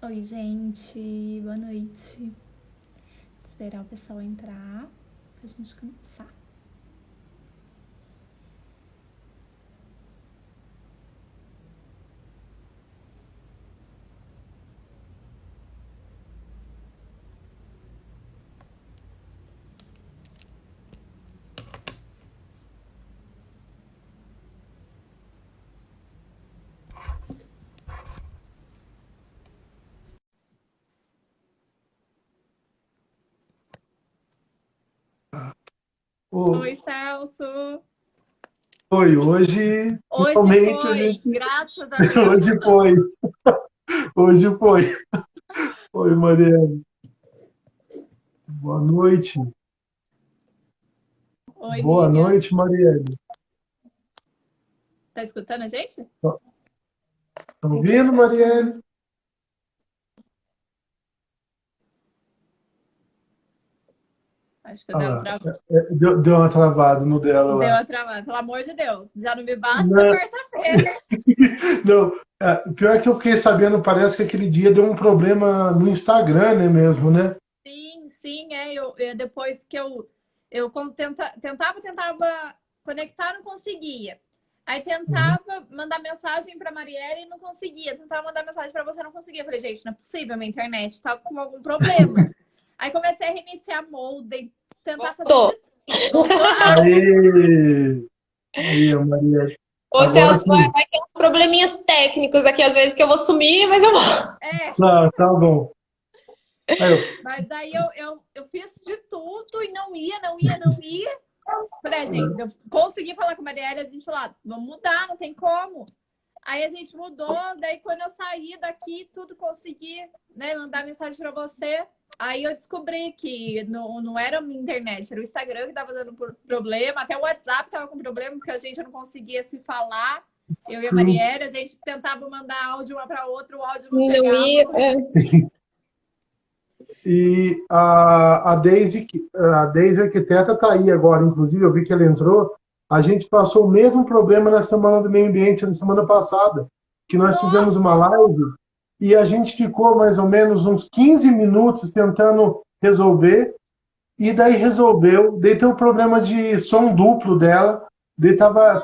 Oi, gente, boa noite. Esperar o pessoal entrar pra gente começar. Ô, Oi, Celso. Oi, hoje Hoje finalmente a foi, gente. graças a Deus. Hoje foi, hoje foi. Oi, Mariana. Boa noite. Oi, Boa Lívia. noite, Mariana. Tá escutando a gente? Tá ouvindo, Mariana? Acho que Ah deu, lá, deu uma travada no dela deu lá. a travada. Pelo amor de Deus, já não me basta Não, quarta-feira. não, pior que eu fiquei sabendo, parece que aquele dia deu um problema no Instagram, né, mesmo, né? Sim, sim, depois que tentava conectar, não conseguia. Aí Uhum. tentava mandar mensagem para Marielle e não conseguia. Tentava mandar mensagem para você, não conseguia. Falei, gente, não é possível, minha internet tá com algum problema. Aí comecei a reiniciar modem, tentar fazer de Voltou. tudo. Voltou? Ah, Aí, aí, Mariana. Ô, Agora Celso, vai, sim. vai ter uns probleminhas técnicos aqui, às vezes, que eu vou sumir, mas eu vou. é. Tá bom. Aí, Mas daí eu fiz de tudo e não ia, não ia, não ia. Falei, gente, eu consegui falar com a Marielle, a gente falou, vamos mudar, não tem como. Aí a gente mudou, daí quando eu saí daqui, tudo consegui, né, mandar mensagem para você. Aí eu descobri que não era a minha internet, era o Instagram que tava dando problema, até o WhatsApp tava com problema, porque a gente não conseguia se falar. Eu e a sim. Marielle, a gente tentava mandar áudio uma para outra, o áudio não Não chegava. ia. E a Daisy Arquiteta está aí agora, inclusive, eu vi que ela entrou. A gente passou o mesmo problema na Semana do Meio Ambiente, na semana passada, que nós fizemos uma Nossa! live e a gente ficou mais ou menos uns 15 minutos tentando resolver, e daí resolveu. Daí tem o problema de som duplo dela, daí tava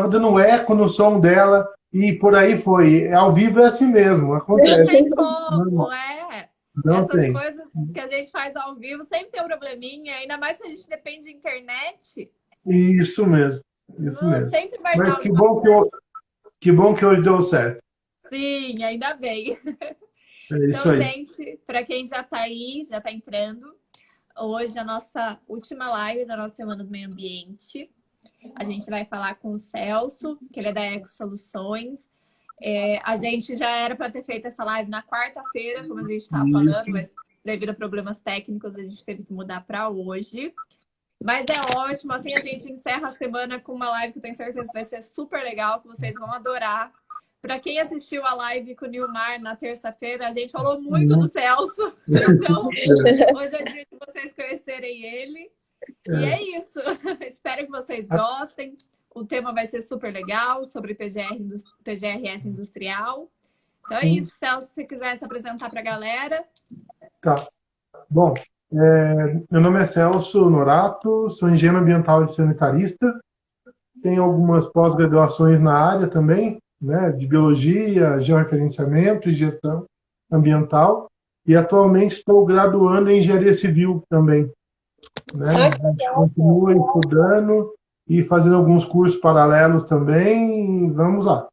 dando eco no som dela, e por aí foi. Ao vivo é assim mesmo, Não acontece. tem como, Normal. é. Não Essas tem. coisas que a gente faz ao vivo sempre tem um probleminha, ainda mais se a gente depende de internet. Isso mesmo, isso Não, mesmo. sempre vai Mas dar alguma coisa. que bom que hoje deu certo. Sim, ainda bem. É isso Então, aí. gente, para quem já está aí, já está entrando, hoje é a nossa última live da nossa Semana do Meio Ambiente. A gente vai falar com o Celso, que ele é da Eco Soluções. A gente já era para ter feito essa live na quarta-feira, como a gente estava falando, Isso. mas devido a problemas técnicos, a gente teve que mudar para hoje. Mas é ótimo, assim a gente encerra a semana com uma live que eu tenho certeza que vai ser super legal, que vocês vão adorar. Para quem assistiu a live com o Nilmar na terça-feira, a gente falou muito do Uhum. Celso. Então, hoje é dia de vocês conhecerem ele. E é isso. Espero que vocês Ah, gostem. O tema vai ser super legal, sobre PGRS industrial. Então é sim, isso, Celso, se você quiser se apresentar para a galera. tá. Bom, meu nome é Celso Norato, sou engenheiro ambiental e sanitarista, tenho algumas pós-graduações na área também, né, de biologia, georreferenciamento e gestão ambiental, e atualmente estou graduando em engenharia civil também, né? Ai, que A gente legal, pô. continua estudando e fazendo alguns cursos paralelos também, vamos lá.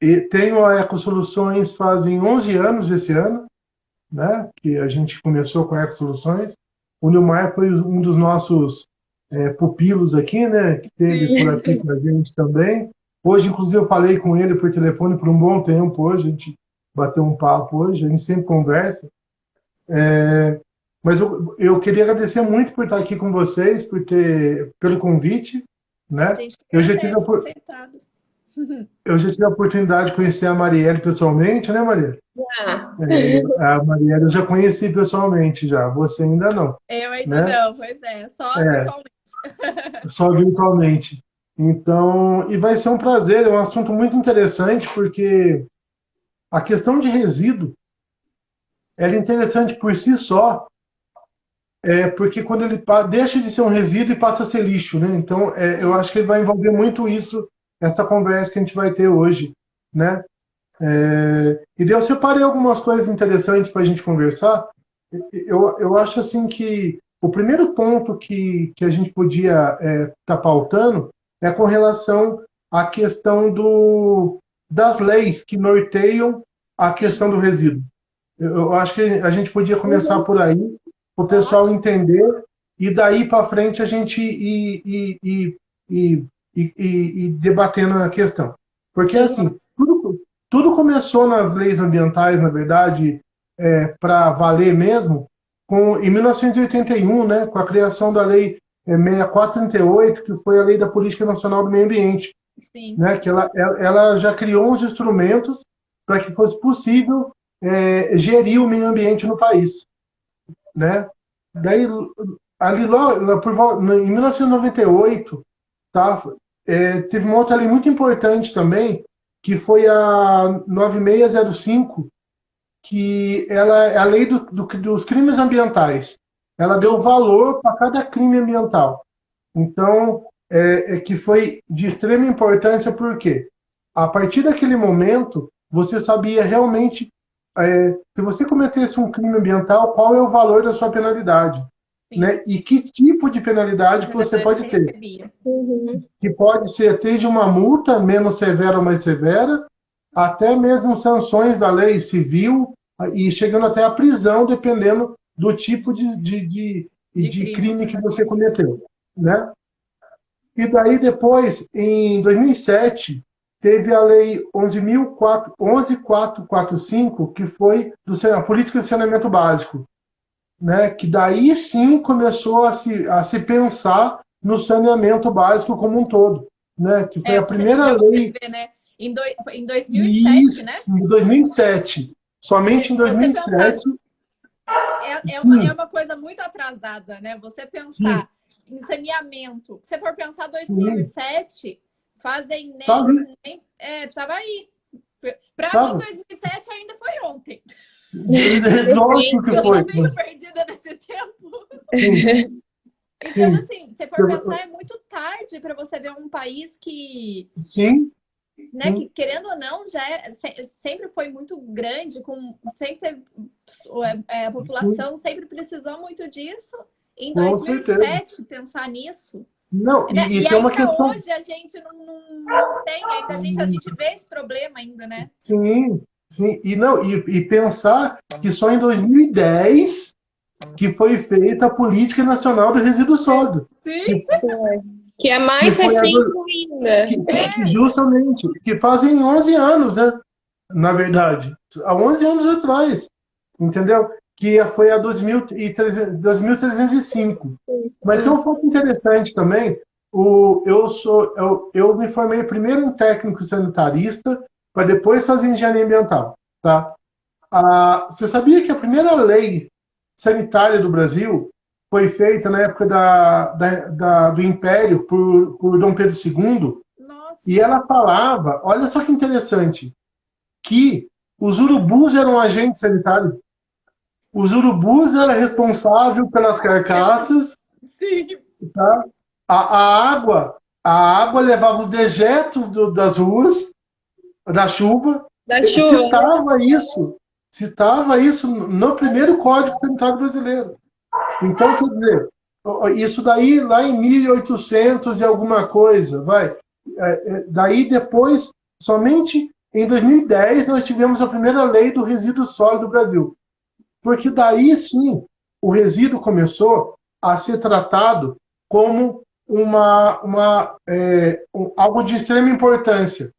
E tenho a EcoSoluções fazem 11 anos esse ano, né? Que a gente começou com a EcoSoluções. O Nilmar foi um dos nossos pupilos aqui, né? Que teve por aqui Sim. com a gente também. Hoje, inclusive, eu falei com ele por telefone por um bom tempo hoje, a gente bateu um papo hoje, a gente sempre conversa. Mas eu queria agradecer muito por estar aqui com vocês, pelo convite, A né? gente que Eu já tive a, agradece ter opor- aceitado. eu já tive a oportunidade de conhecer a Marielle pessoalmente, né, Marielle? Ah, A Marielle eu já conheci pessoalmente já, você ainda não, Eu ainda né? não, pois é, só É, virtualmente. só virtualmente. Então, e vai ser um prazer, é um assunto muito interessante, porque a questão de resíduo, ela é interessante por si só, porque quando ele deixa de ser um resíduo e passa a ser lixo, né? Então, eu acho que ele vai envolver muito isso, essa conversa que a gente vai ter hoje, né? E daí eu separei algumas coisas interessantes para a gente conversar. Eu acho assim que o primeiro ponto que a gente podia estar pautando é com relação à questão das leis que norteiam a questão do resíduo. Eu acho que a gente podia começar por aí, para o pessoal entender, e daí para frente a gente ir debatendo a questão. Porque, assim, tudo começou nas leis ambientais, na verdade, para valer mesmo, em 1981, né, com a criação da Lei 6438, que foi a Lei da Política Nacional do Meio Ambiente. Sim. Né, que ela já criou uns instrumentos para que fosse possível gerir o meio ambiente no país. Né? Daí, ali em 1998, tá, teve uma outra lei muito importante também, que foi a 9605, que ela é a lei dos crimes ambientais. Ela deu valor para cada crime ambiental. Então, que foi de extrema importância, porque a partir daquele momento, você sabia realmente, se você cometesse um crime ambiental, qual é o valor da sua penalidade. Né? E que tipo de penalidade que você pode ter. Que pode ser desde uma multa menos severa ou mais severa, até mesmo sanções da lei civil, e chegando até a prisão, dependendo do tipo de crime que você cometeu. Né? E daí depois, em 2007, teve a Lei 11.445, que foi a Política de Saneamento Básico, né? Que daí sim começou a se pensar no saneamento básico como um todo. Né? Que foi a primeira lei... Ver, né? Em 2007, isso, né? Em 2007. Somente em 2007... É uma coisa muito atrasada, né? Você pensar em saneamento. Se for pensar 2007, fazem nem estava aí. Para mim, 2007 ainda foi ontem. Lógico que eu foi. tô meio perdida nesse tempo. Então, assim, se for pensar, é muito tarde para você ver um país que... Sim. Né, que, querendo ou não, sempre foi muito grande, sempre teve, a população sempre precisou muito disso. Em 2007, pensar nisso. Não, né? E tem ainda uma questão... hoje a gente não tem, ainda a gente vê esse problema ainda, né? Sim. E pensar que só em 2010 que foi feita a Política Nacional do Resíduo Sólido. Sim. Que é mais recente ainda. Justamente, que fazem 11 anos, né? Na verdade. Há 11 anos atrás. Entendeu? Que foi a 2305. Mas tem um fato interessante também. Eu me formei primeiro em técnico sanitarista, para depois fazer engenharia ambiental. Tá? Você sabia que a primeira lei sanitária do Brasil foi feita na época do Império por Dom Pedro II? Nossa. E ela falava, olha só que interessante, que os urubus eram agentes sanitários. Os urubus eram responsáveis pelas carcaças. Sim. Tá? A água levava os dejetos das ruas, da chuva. Citava isso no primeiro Código Sanitário Brasileiro. Então, quer dizer, isso daí lá em 1800 e alguma coisa, vai. Daí depois, somente em 2010, nós tivemos a primeira lei do resíduo sólido do Brasil. Porque daí, sim, o resíduo começou a ser tratado como algo de extrema importância.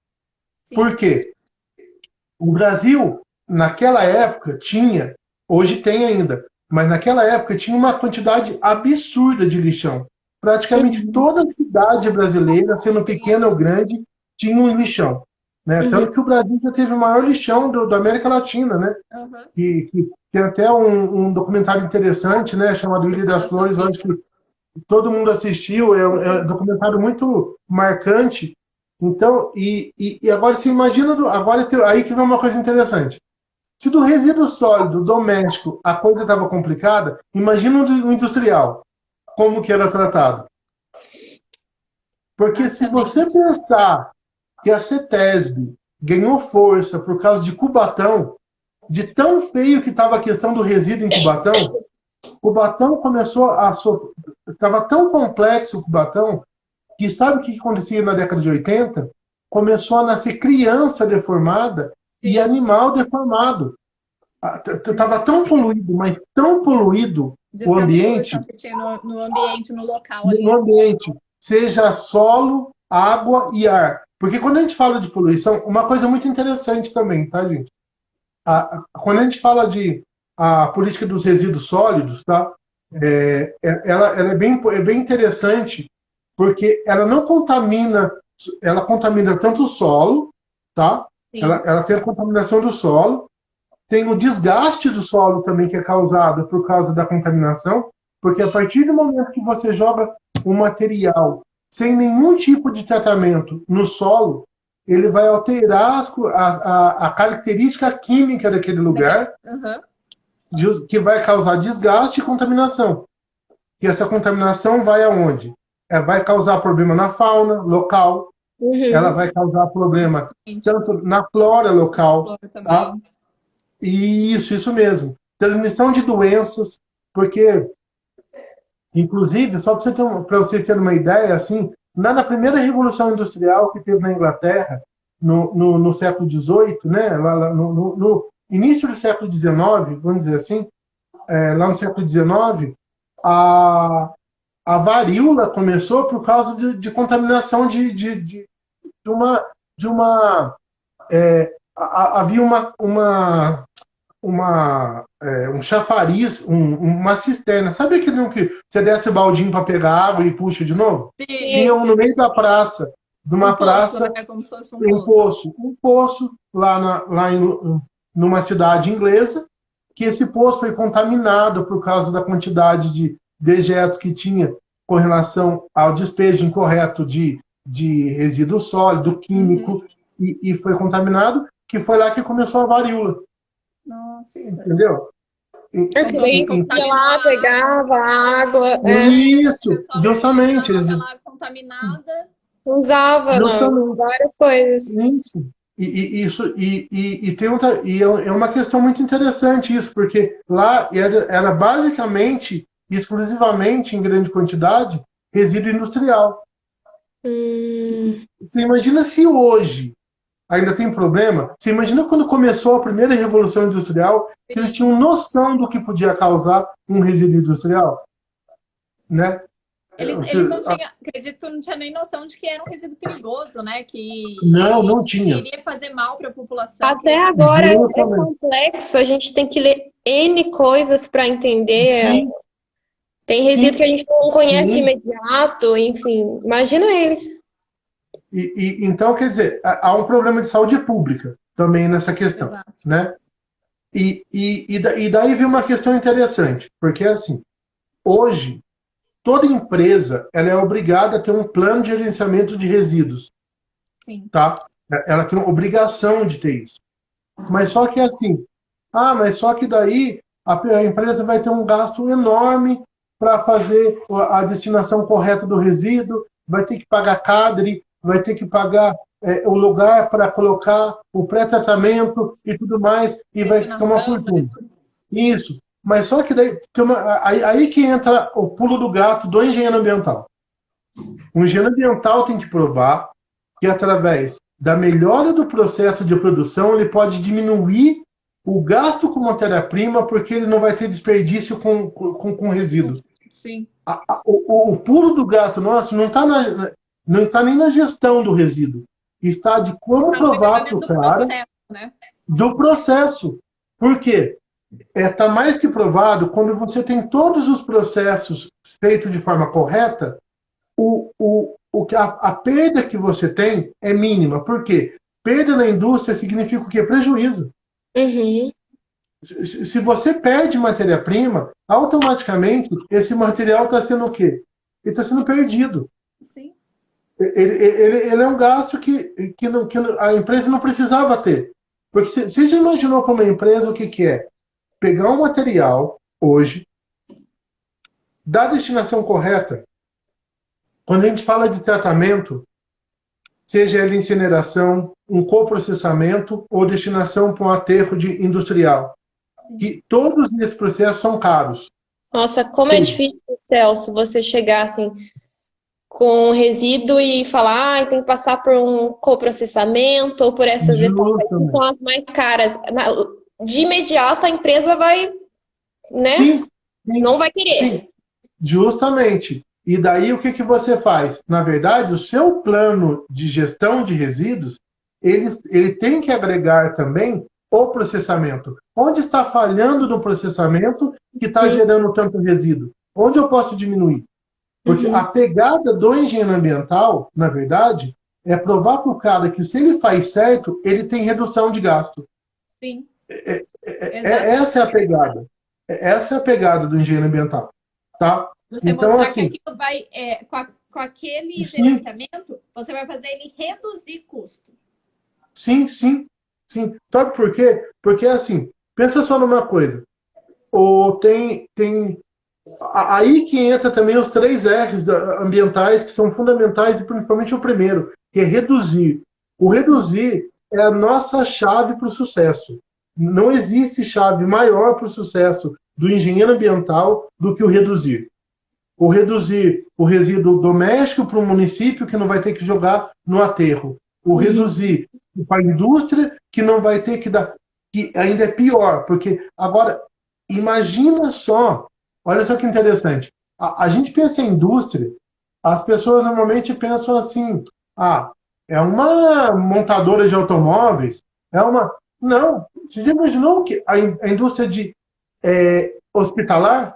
Sim. Por quê? O Brasil, naquela época, hoje tem ainda, mas naquela época tinha uma quantidade absurda de lixão. Praticamente toda cidade brasileira, sendo pequena ou grande, tinha um lixão. Né? Tanto que o Brasil já teve o maior lixão da América Latina. Né? Que tem até um documentário interessante, né, chamado Ilha das Flores, eu acho que todo mundo assistiu, é um documentário muito marcante, Então, e agora você imagina, agora aí que vem uma coisa interessante. Se do resíduo sólido doméstico a coisa estava complicada, imagina o industrial, como que era tratado. Porque se você pensar que a CETESB ganhou força por causa de Cubatão, de tão feio que estava a questão do resíduo em Cubatão, Cubatão começou a sofrer. Estava tão complexo o Cubatão, que sabe o que acontecia na década de 80? Começou a nascer criança deformada e animal deformado. Estava tão poluído, mas tão poluído o ambiente. Que tinha no ambiente, no local ali. No ambiente, seja solo, água e ar. Porque quando a gente fala de poluição, uma coisa muito interessante também, tá, gente? Quando a gente fala de a política dos resíduos sólidos, tá? Ela é bem interessante, porque ela não contamina, ela contamina tanto o solo, tá? Ela tem a contaminação do solo, tem o desgaste do solo também que é causado por causa da contaminação, porque a partir do momento que você joga um material sem nenhum tipo de tratamento no solo, ele vai alterar a característica química daquele lugar, que vai causar desgaste e contaminação. E essa contaminação vai aonde? Vai causar problema na fauna local, ela vai causar problema tanto na flora local, tá? Isso mesmo. Transmissão de doenças, porque, inclusive, só para vocês terem uma ideia, assim, na primeira Revolução Industrial que teve na Inglaterra, no século XVIII, né, no início do século XIX, vamos dizer assim, lá no século XIX, a varíola começou por causa de contaminação havia um chafariz, uma cisterna. Sabe aquele que você desce o baldinho para pegar água e puxa de novo? Sim. Tinha um no meio da praça, de uma praça, né? Como se fosse um poço lá numa cidade inglesa, que esse poço foi contaminado por causa da quantidade de dejetos que tinha com relação ao despejo incorreto de resíduo sólido, químico, e foi contaminado, que foi lá que começou a varíola. Nossa. Entendeu? Ia lá, pegava água. Isso, justamente. Água contaminada. Usava, não, várias coisas. Isso. E tem outra. E é uma questão muito interessante isso, porque lá era basicamente, exclusivamente, em grande quantidade, resíduo industrial. Você imagina se hoje ainda tem problema? Você imagina quando começou a primeira Revolução Industrial, se eles tinham noção do que podia causar um resíduo industrial? Né? Eles não tinham, acredito, não tinha nem noção de que era um resíduo perigoso, né? Que não tinha. Iria fazer mal para a população. Até agora é complexo, a gente tem que ler N coisas para entender. Sim. Tem resíduo que a gente não conhece de imediato, enfim, imagina eles. Então, quer dizer, há um problema de saúde pública também nessa questão. Exato. Né? E daí vem uma questão interessante, porque assim, hoje, toda empresa ela é obrigada a ter um plano de gerenciamento de resíduos. Sim. Tá? Ela tem obrigação de ter isso. Mas só que assim, mas só que daí a empresa vai ter um gasto enorme para fazer a destinação correta do resíduo, vai ter que pagar cadre, vai ter que pagar o lugar para colocar o pré-tratamento e tudo mais, e vai ficar uma fortuna. Isso. Mas só que daí, aí que entra o pulo do gato do engenheiro ambiental. O engenheiro ambiental tem que provar que, através da melhora do processo de produção, ele pode diminuir o gasto com matéria-prima, porque ele não vai ter desperdício com resíduo. Sim. O pulo do gato nosso não está nem na gestão do resíduo. Está de como provar para o cara do processo. Por quê? Está mais que provado, quando você tem todos os processos feitos de forma correta, a perda que você tem é mínima. Por quê? Perda na indústria significa o quê? Prejuízo. Se você perde matéria-prima, automaticamente esse material está sendo o quê? Ele está sendo perdido. Sim. ele é um gasto que a empresa não precisava ter. Porque você já imaginou para uma empresa o que é? Pegar um material hoje, da destinação correta, quando a gente fala de tratamento, seja ele incineração, um coprocessamento ou destinação para um aterro industrial. E todos esses processos são caros. Nossa, como é difícil, Celso, você chegar assim com resíduo e falar, tem que passar por um coprocessamento ou por essas etapas que são as mais caras. De imediato a empresa vai, né? Sim, não vai querer. Sim, justamente. E daí o que você faz? Na verdade, o seu plano de gestão de resíduos, ele tem que agregar também o processamento. Onde está falhando no processamento que está gerando tanto resíduo? Onde eu posso diminuir? Porque a pegada do engenheiro ambiental, na verdade, é provar para o cara que se ele faz certo, ele tem redução de gasto. Sim. Essa é a pegada. Essa é a pegada do engenheiro ambiental. Tá? Você então, mostrar assim, que aquilo vai, com aquele gerenciamento, você vai fazer ele reduzir custo. Sim. Sabe por quê? Porque, assim, pensa só numa coisa. Aí que entra também os 3 R's ambientais, que são fundamentais, e principalmente o primeiro, que é reduzir. O reduzir é a nossa chave para o sucesso. Não existe chave maior para o sucesso do engenheiro ambiental do que o reduzir. O reduzir o resíduo doméstico para o município, que não vai ter que jogar no aterro. O reduzir para a indústria, que não vai ter que dar. Que ainda é pior, porque agora, imagina só. Olha só que interessante. A gente pensa em indústria, as pessoas normalmente pensam assim: é uma montadora de automóveis, é uma. Não, você já imaginou que a indústria de hospitalar?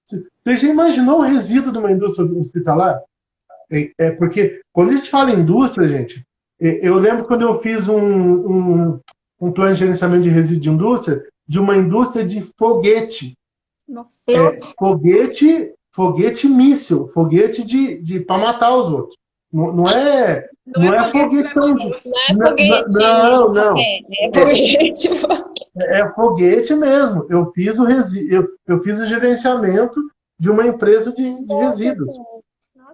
Você já imaginou o resíduo de uma indústria hospitalar? Porque quando a gente fala em indústria, gente, eu lembro quando eu fiz um plano de gerenciamento de resíduos de indústria, de uma indústria de foguete. Nossa. Foguete míssil, foguete para matar os outros. Não é foguete São João. Não é foguete. Não. É foguete. É foguete mesmo. Eu fiz o gerenciamento de uma empresa de resíduos.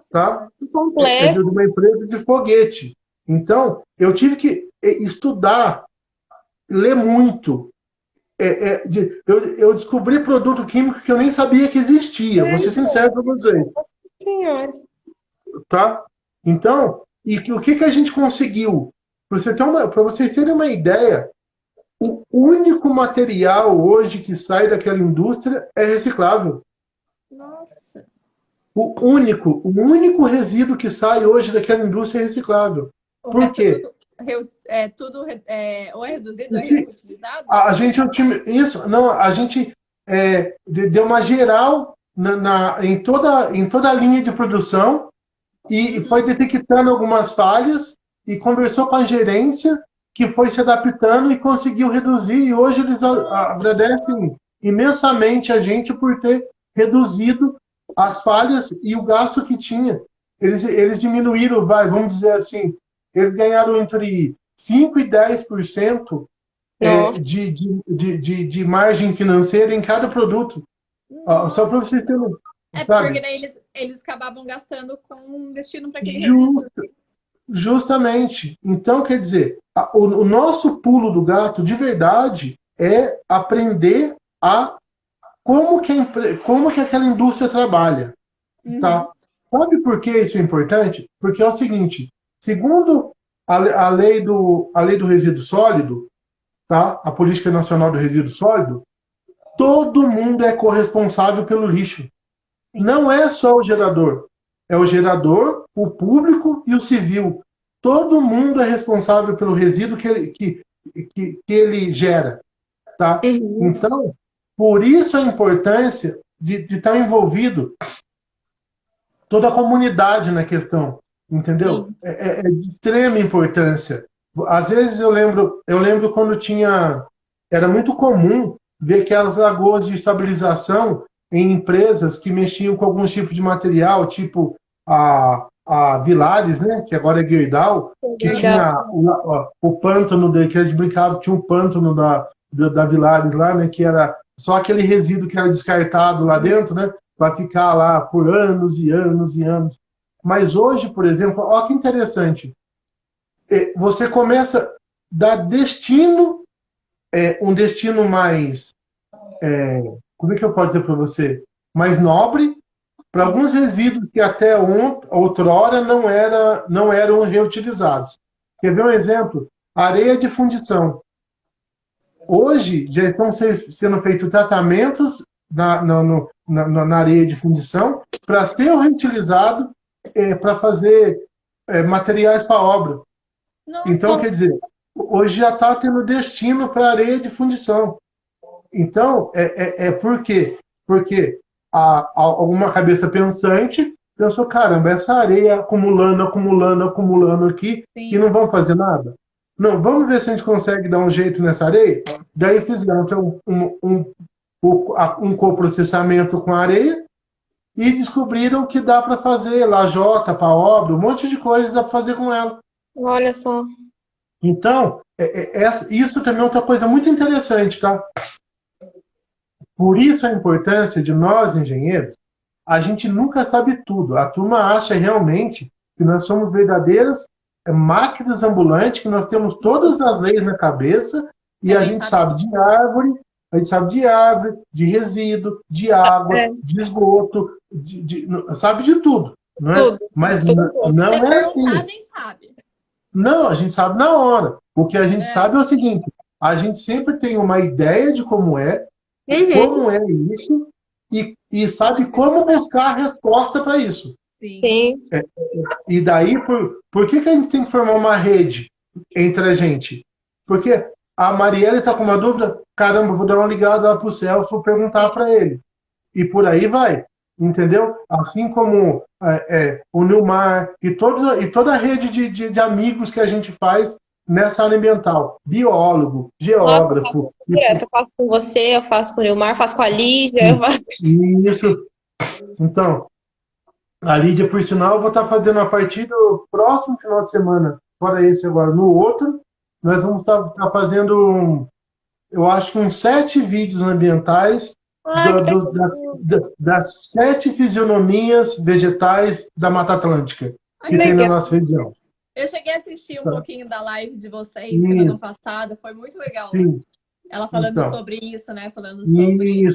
Tá? Completo. De uma empresa de foguete. Então, eu tive que estudar, ler muito. Eu descobri produto químico que eu nem sabia que existia. Vou ser sincero para vocês. Senhora. Tá? Então, o que a gente conseguiu? Para vocês terem uma ideia, o único material hoje que sai daquela indústria é reciclável. Nossa. O único resíduo que sai hoje daquela indústria é reciclável. Por quê? Ou é reduzido ou é reutilizado? A gente deu uma geral em toda a linha de produção e foi detectando algumas falhas e conversou com a gerência, que foi se adaptando e conseguiu reduzir, e hoje eles agradecem imensamente a gente por ter reduzido as falhas e o gasto que tinha. Eles diminuíram, vamos dizer assim, eles ganharam entre 5% e 10% de margem financeira em cada produto. Só para vocês terem. Porque daí eles acabavam gastando com um destino para aquele Justamente. Então, quer dizer, o nosso pulo do gato, de verdade, é aprender como que aquela indústria trabalha. Tá? Sabe por que isso é importante? Porque é o seguinte, segundo a lei do resíduo sólido, tá? A Política Nacional do Resíduo Sólido, todo mundo é corresponsável pelo lixo. Não é só o gerador. É o gerador, o público e o civil. Todo mundo é responsável pelo resíduo que ele gera. Tá? Então, por isso a importância de estar envolvido toda a comunidade na questão. Entendeu? É de extrema importância. Às vezes eu lembro quando era muito comum ver aquelas lagoas de estabilização em empresas que mexiam com alguns tipos de material, tipo a Vilares, né, que agora é Gerdau, que tinha o pântano que a gente brincava, tinha um pântano da Vilares lá, né, que era só aquele resíduo que era descartado lá dentro, né, para ficar lá por anos e anos e anos. Mas hoje, por exemplo, olha que interessante, você começa a dar destino, um destino mais, como é que eu posso dizer para você, mais nobre, para alguns resíduos que até outrora não eram reutilizados. Quer ver um exemplo? Areia de fundição. Hoje já estão sendo feitos tratamentos na areia de fundição para ser reutilizado para fazer materiais para obra. Nossa. Então, quer dizer, hoje já está tendo destino para areia de fundição. Então, por quê? Porque alguma cabeça pensante pensou, caramba, essa areia acumulando aqui, Sim. e não vão fazer nada. Não, vamos ver se a gente consegue dar um jeito nessa areia. Daí fizeram então, um coprocessamento com areia e descobriram que dá para fazer lajota para obra, um monte de coisa dá para fazer com ela. Olha só. Então, isso também é outra coisa muito interessante, tá? Por isso a importância de nós, engenheiros, a gente nunca sabe tudo. A turma acha realmente que nós somos verdadeiras máquinas ambulantes, que nós temos todas as leis na cabeça e a gente sabe de árvore, de resíduo, de água, de esgoto, sabe de tudo, não é? Tudo. Mas Tudo. não é assim. A gente sabe. Não, a gente sabe na hora. O que a gente sabe é o seguinte: a gente sempre tem uma ideia de como é isso, e sabe como buscar a resposta para isso. Sim. E daí, por que a gente tem que formar uma rede entre a gente? Porque a Marielle está com uma dúvida, caramba, vou dar uma ligada lá para o Celso, vou perguntar para ele. E por aí vai, entendeu? Assim como o Nilmar e toda a rede de amigos que a gente faz nessa área ambiental. Biólogo, geógrafo. Eu faço com você, eu faço com o Nilmar, faço com a Lídia. Isso. Então, a Lídia, por sinal, eu vou estar fazendo a partir do próximo final de semana, fora esse agora, no outro, nós vamos estar fazendo, eu acho que uns 7 vídeos ambientais das 7 fisionomias vegetais da Mata Atlântica que tem na nossa região. Eu cheguei a assistir um pouquinho da live de vocês no ano passado, foi muito legal. Sim. Ela falando sobre isso, né? Falando sobre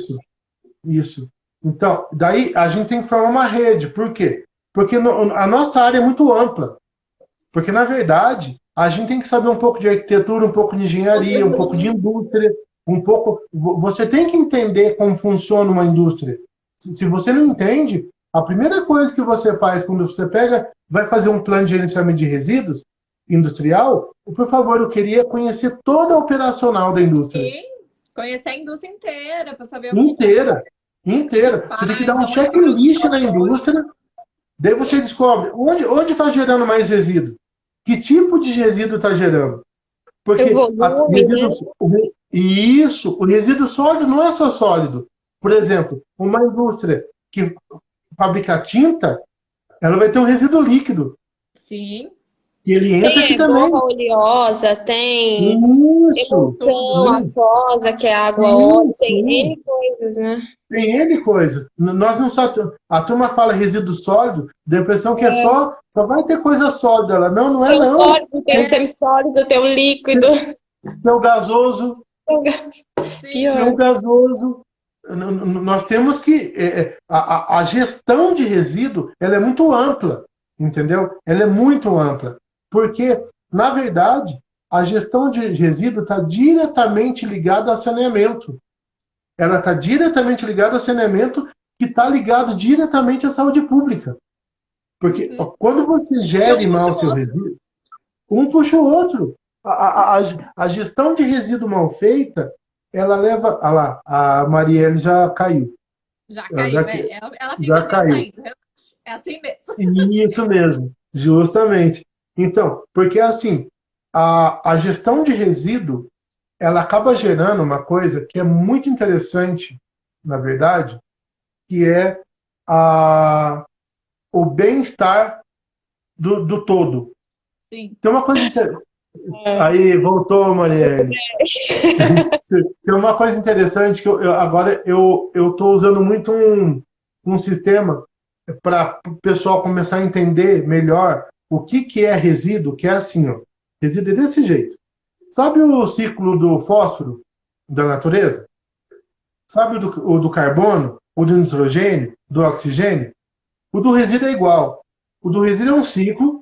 isso. Então, daí a gente tem que formar uma rede. Por quê? Porque a nossa área é muito ampla. Porque, na verdade, a gente tem que saber um pouco de arquitetura, um pouco de engenharia, um pouco de indústria, Você tem que entender como funciona uma indústria. Se você não entende, a primeira coisa que você faz quando você vai fazer um plano de gerenciamento de resíduos industrial, por favor, eu queria conhecer toda a operacional da indústria. Sim, conhecer a indústria inteira, para saber inteira. Você tem que dar um checklist na indústria, daí você descobre onde está gerando mais resíduo, que tipo de resíduo está gerando. Porque o resíduo sólido não é só sólido. Por exemplo, uma indústria que fabrica tinta, ela vai ter um resíduo líquido. Sim. E ele entra aqui também. Tem oleosa, tem isso. aquosa, que é água óleo, tem N coisas, né? Tem N coisas. Nós não só... A turma fala resíduo sólido, dá a impressão que só vai ter coisa sólida lá. Não é não. Sólido, tem o semi-sólido, tem o líquido. Tem o gasoso. Tem o gasoso. Nós temos que... A gestão de resíduo, ela é muito ampla, entendeu? Ela é muito ampla. Porque, na verdade, a gestão de resíduo está diretamente ligada ao saneamento. Ela está diretamente ligada ao saneamento, que está ligado diretamente à saúde pública. Porque quando você gere mal o seu resíduo, um puxa o outro. A gestão de resíduo mal feita, ela leva... Olha lá, a Marielle já caiu. Já caiu, ela fica já caiu. É assim mesmo. Isso mesmo, justamente. Então, porque assim, a gestão de resíduo, ela acaba gerando uma coisa que é muito interessante, na verdade, que é o bem-estar do todo. Sim. Tem uma coisa Aí, voltou, Marielle. Tem uma coisa interessante que agora eu estou usando muito um sistema para o pessoal começar a entender melhor o que é resíduo, que é assim, ó. Resíduo é desse jeito. Sabe o ciclo do fósforo da natureza? Sabe o do carbono, o do nitrogênio, do oxigênio? O do resíduo é igual. O do resíduo é um ciclo.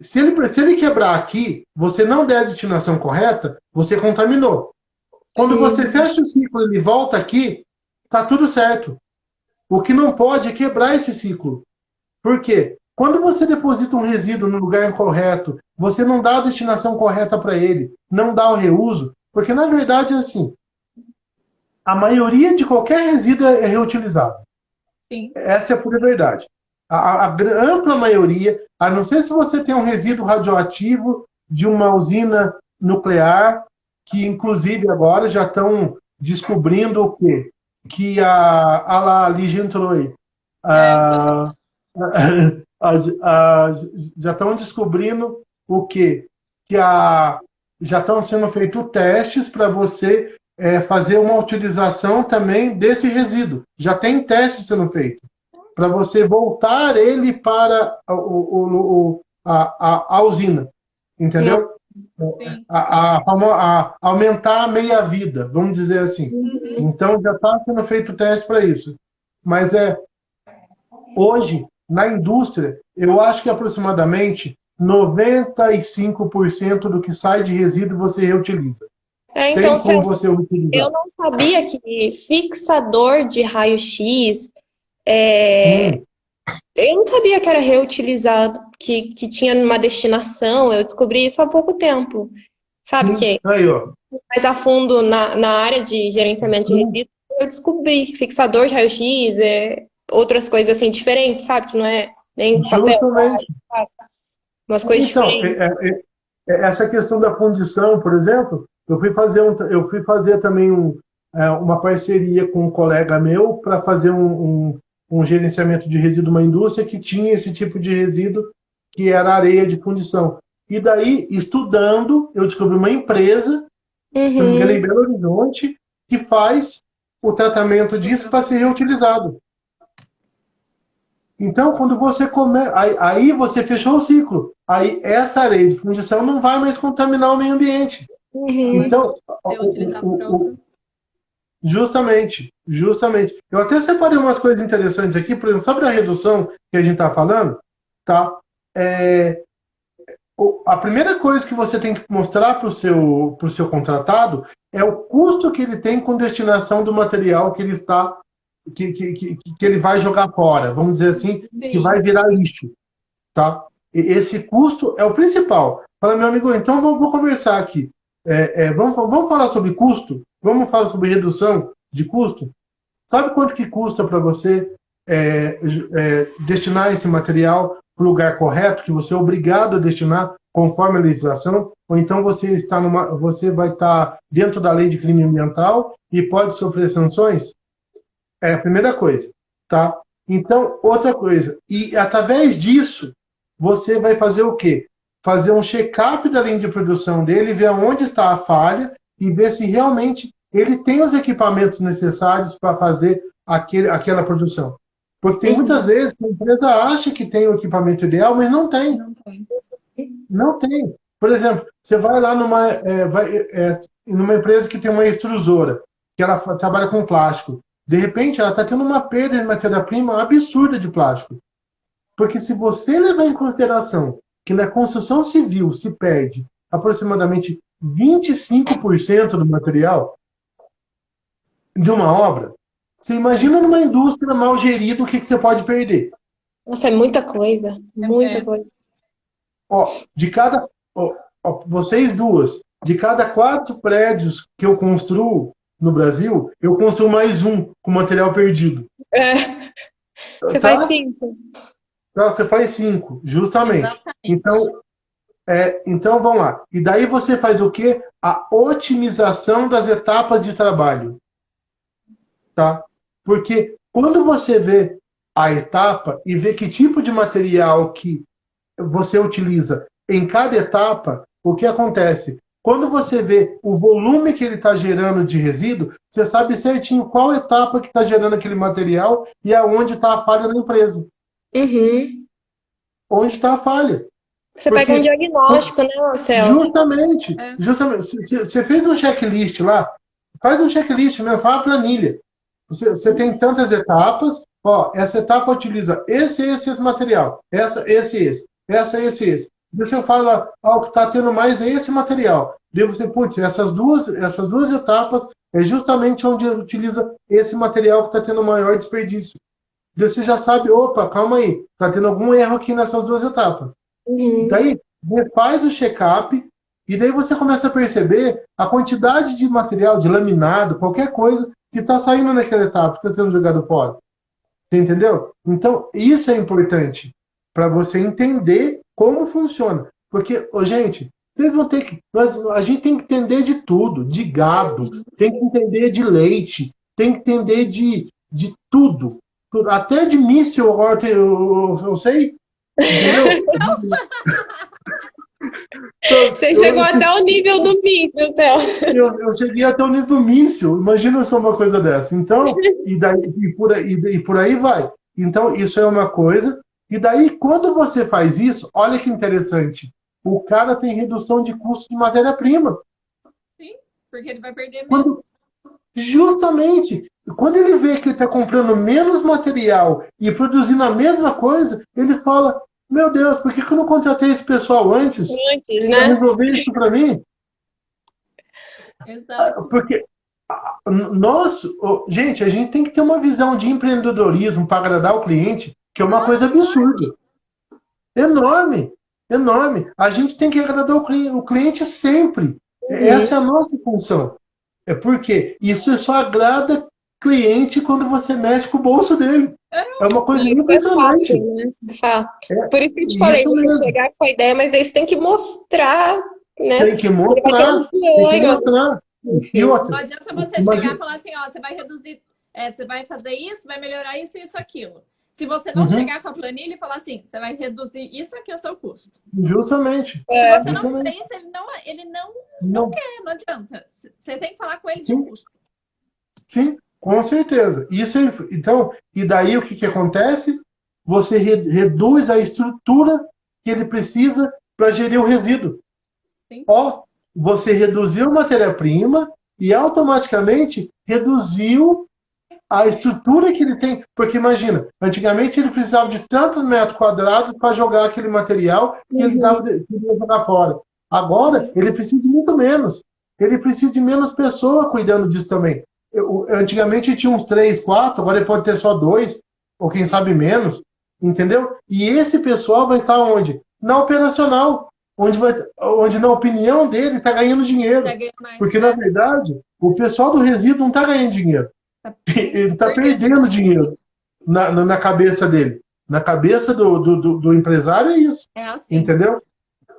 Se ele quebrar aqui, você não der a destinação correta, você contaminou. Quando você fecha o ciclo e ele volta aqui, tá tudo certo. O que não pode é quebrar esse ciclo. Por quê? Quando você deposita um resíduo no lugar incorreto, você não dá a destinação correta para ele, não dá o reuso, porque na verdade é assim, a maioria de qualquer resíduo é reutilizável. Sim. Essa é a pura verdade. A ampla maioria, a não ser se você tem um resíduo radioativo de uma usina nuclear, que inclusive agora já estão descobrindo o quê? Que a Lígia entrou aí. Já estão descobrindo o quê? Que já estão sendo feitos testes para você fazer uma utilização também desse resíduo. Já tem testes sendo feitos para você voltar ele para a usina, entendeu? Aumentar a meia-vida, vamos dizer assim. Então, já está sendo feito teste para isso. Mas hoje, na indústria, eu acho que aproximadamente 95% do que sai de resíduo você reutiliza. Então, tem como você utilizar. Eu não sabia que fixador de raio-x eu não sabia que era reutilizado, que tinha uma destinação. Eu descobri isso há pouco tempo. Sabe que aí, ó. mais a fundo na área de gerenciamento de resíduos, eu descobri fixador de raio-x, outras coisas assim diferentes, sabe? Que não é nem papel, sabe? Umas coisas diferentes. Essa questão da fundição, por exemplo, eu fui fazer também uma parceria com um colega meu para fazer um gerenciamento de resíduo numa indústria que tinha esse tipo de resíduo, que era areia de fundição. E daí, estudando, eu descobri uma empresa, se não me engano, em Belo Horizonte, que faz o tratamento disso para ser reutilizado. Então, quando você aí você fechou o ciclo. Aí essa areia de fundição não vai mais contaminar o meio ambiente. Então, justamente. Eu até separei umas coisas interessantes aqui, por exemplo, sobre a redução que a gente está falando, tá? A primeira coisa que você tem que mostrar para o seu contratado é o custo que ele tem com destinação do material que ele está que ele vai jogar fora, vamos dizer assim, que vai virar lixo, tá? Esse custo é o principal. Fala, meu amigo, então vou conversar aqui. Vamos falar sobre custo? Vamos falar sobre redução de custo? Sabe quanto que custa para você destinar esse material para o lugar correto, que você é obrigado a destinar conforme a legislação? Ou então você vai estar dentro da lei de crime ambiental e pode sofrer sanções? É a primeira coisa, tá? Então, outra coisa. E através disso, você vai fazer o quê? Fazer um check-up da linha de produção dele, ver onde está a falha e ver se realmente ele tem os equipamentos necessários para fazer aquela produção. Porque tem muitas vezes que a empresa acha que tem o equipamento ideal, mas não tem. Não tem. Por exemplo, você vai lá numa empresa que tem uma extrusora, que ela trabalha com plástico. De repente, ela está tendo uma perda de matéria-prima absurda de plástico. Porque se você levar em consideração que na construção civil se perde aproximadamente 25% do material de uma obra, você imagina numa indústria mal gerida o que você pode perder. Nossa, é muita coisa. Muita coisa. Vocês duas, de cada 4 prédios que eu construo no Brasil, eu construo mais um com material perdido. Você faz 5. Você faz 5, justamente. Exatamente. Então, vamos lá. E daí você faz o quê? A otimização das etapas de trabalho. Tá? Porque quando você vê a etapa e vê que tipo de material que você utiliza em cada etapa, o que acontece? Quando você vê o volume que ele está gerando de resíduo, você sabe certinho qual etapa que está gerando aquele material e aonde está a falha na empresa. Uhum. Onde está a falha. Você pega um diagnóstico, né, Celso? Justamente. Você fez um checklist lá, faz um checklist mesmo, faz uma planilha. Você tem tantas etapas, ó, essa etapa utiliza esse material, esse. Você fala, ó, o que está tendo mais é esse material. Daí você, putz, essas duas etapas é justamente onde utiliza esse material que está tendo maior desperdício. Daí você já sabe, opa, calma aí, está tendo algum erro aqui nessas duas etapas. Uhum. Daí, faz o check-up e daí você começa a perceber a quantidade de material, de laminado, qualquer coisa que está saindo naquela etapa, que está sendo jogado fora. Você entendeu? Então, isso é importante para você entender como funciona. Porque, gente, vocês vão ter que. A gente tem que entender de tudo, de gado, tem que entender de leite, tem que entender de tudo. Até de míssil, eu sei. Entendeu? Você chegou até o nível do míssil, Celso. Eu cheguei até o nível do míssil. Imagina só uma coisa dessa. Então, e por aí vai. Então, isso é uma coisa. E daí, quando você faz isso, olha que interessante. O cara tem redução de custo de matéria-prima. Sim, porque ele vai perder menos. Justamente. Quando ele vê que ele está comprando menos material e produzindo a mesma coisa, ele fala, meu Deus, por que eu não contratei esse pessoal antes? Antes, Para né? resolver isso para mim? Exato. Porque gente, a gente tem que ter uma visão de empreendedorismo para agradar o cliente, que é uma coisa absurda. Enorme, enorme. A gente tem que agradar o cliente sempre. Essa é a nossa função. É porque isso só agrada cliente quando você mexe com o bolso dele. É uma coisa impressionante. É fácil, né? De fato. Por isso que eu te falei, você chegar com a ideia, mas aí você tem que mostrar, né? Tem que mostrar. E outra, não adianta você chegar e falar assim, ó, você vai reduzir, você vai fazer isso, vai melhorar isso, isso, aquilo. Se você não chegar com a planilha e falar assim, você vai reduzir isso aqui é o seu custo. Justamente. Se você não fez, ele não quer, não adianta. Você tem que falar com ele de custo. Sim, com certeza. Isso então, e daí o que acontece? Você reduz a estrutura que ele precisa para gerir o resíduo. Sim. Ó, você reduziu a matéria-prima e automaticamente reduziu a estrutura que ele tem. Porque imagina, antigamente ele precisava de tantos metros quadrados para jogar aquele material que ele queria jogar fora. Agora, ele precisa de muito menos. Ele precisa de menos pessoa cuidando disso também. Antigamente tinha uns 3, 4, agora ele pode ter só 2, ou quem sabe menos, entendeu? E esse pessoal vai estar onde? Na operacional, onde na opinião dele está ganhando dinheiro. Porque, na verdade, o pessoal do resíduo não está ganhando dinheiro. Ele está perdendo dinheiro na cabeça dele. Na cabeça do empresário é isso. É assim. Entendeu?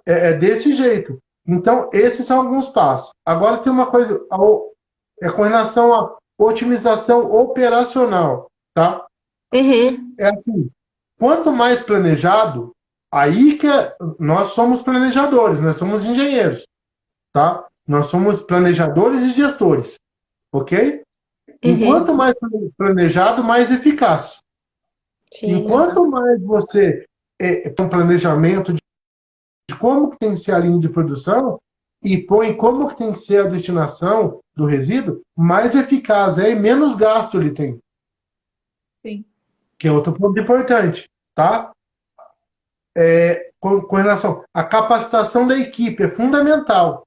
É desse jeito. Então, esses são alguns passos. Agora tem uma coisa... com relação à otimização operacional, tá? Uhum. É assim, quanto mais planejado, aí que nós somos planejadores, nós somos engenheiros, tá? Nós somos planejadores e gestores, ok? Enquanto mais planejado, mais eficaz. Sim, enquanto mais você tem um planejamento de como que tem que ser a linha de produção e põe como que tem que ser a destinação do resíduo, mais eficaz é e menos gasto ele tem. Sim. Que é outro ponto importante, tá? Com relação à capacitação da equipe, é fundamental.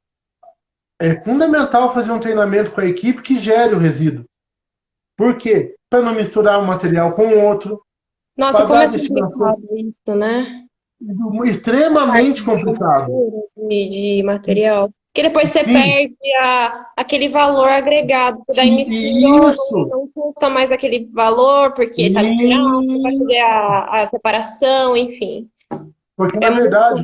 É fundamental fazer um treinamento com a equipe que gere o resíduo. Por quê? Para não misturar um material com o outro. Nossa, como é complicado isso, né? Extremamente complicado. De material. Porque depois você perde aquele valor agregado. Daí misturou, não custa mais aquele valor, porque está misturado, você vai fazer a separação, enfim. Porque, na verdade,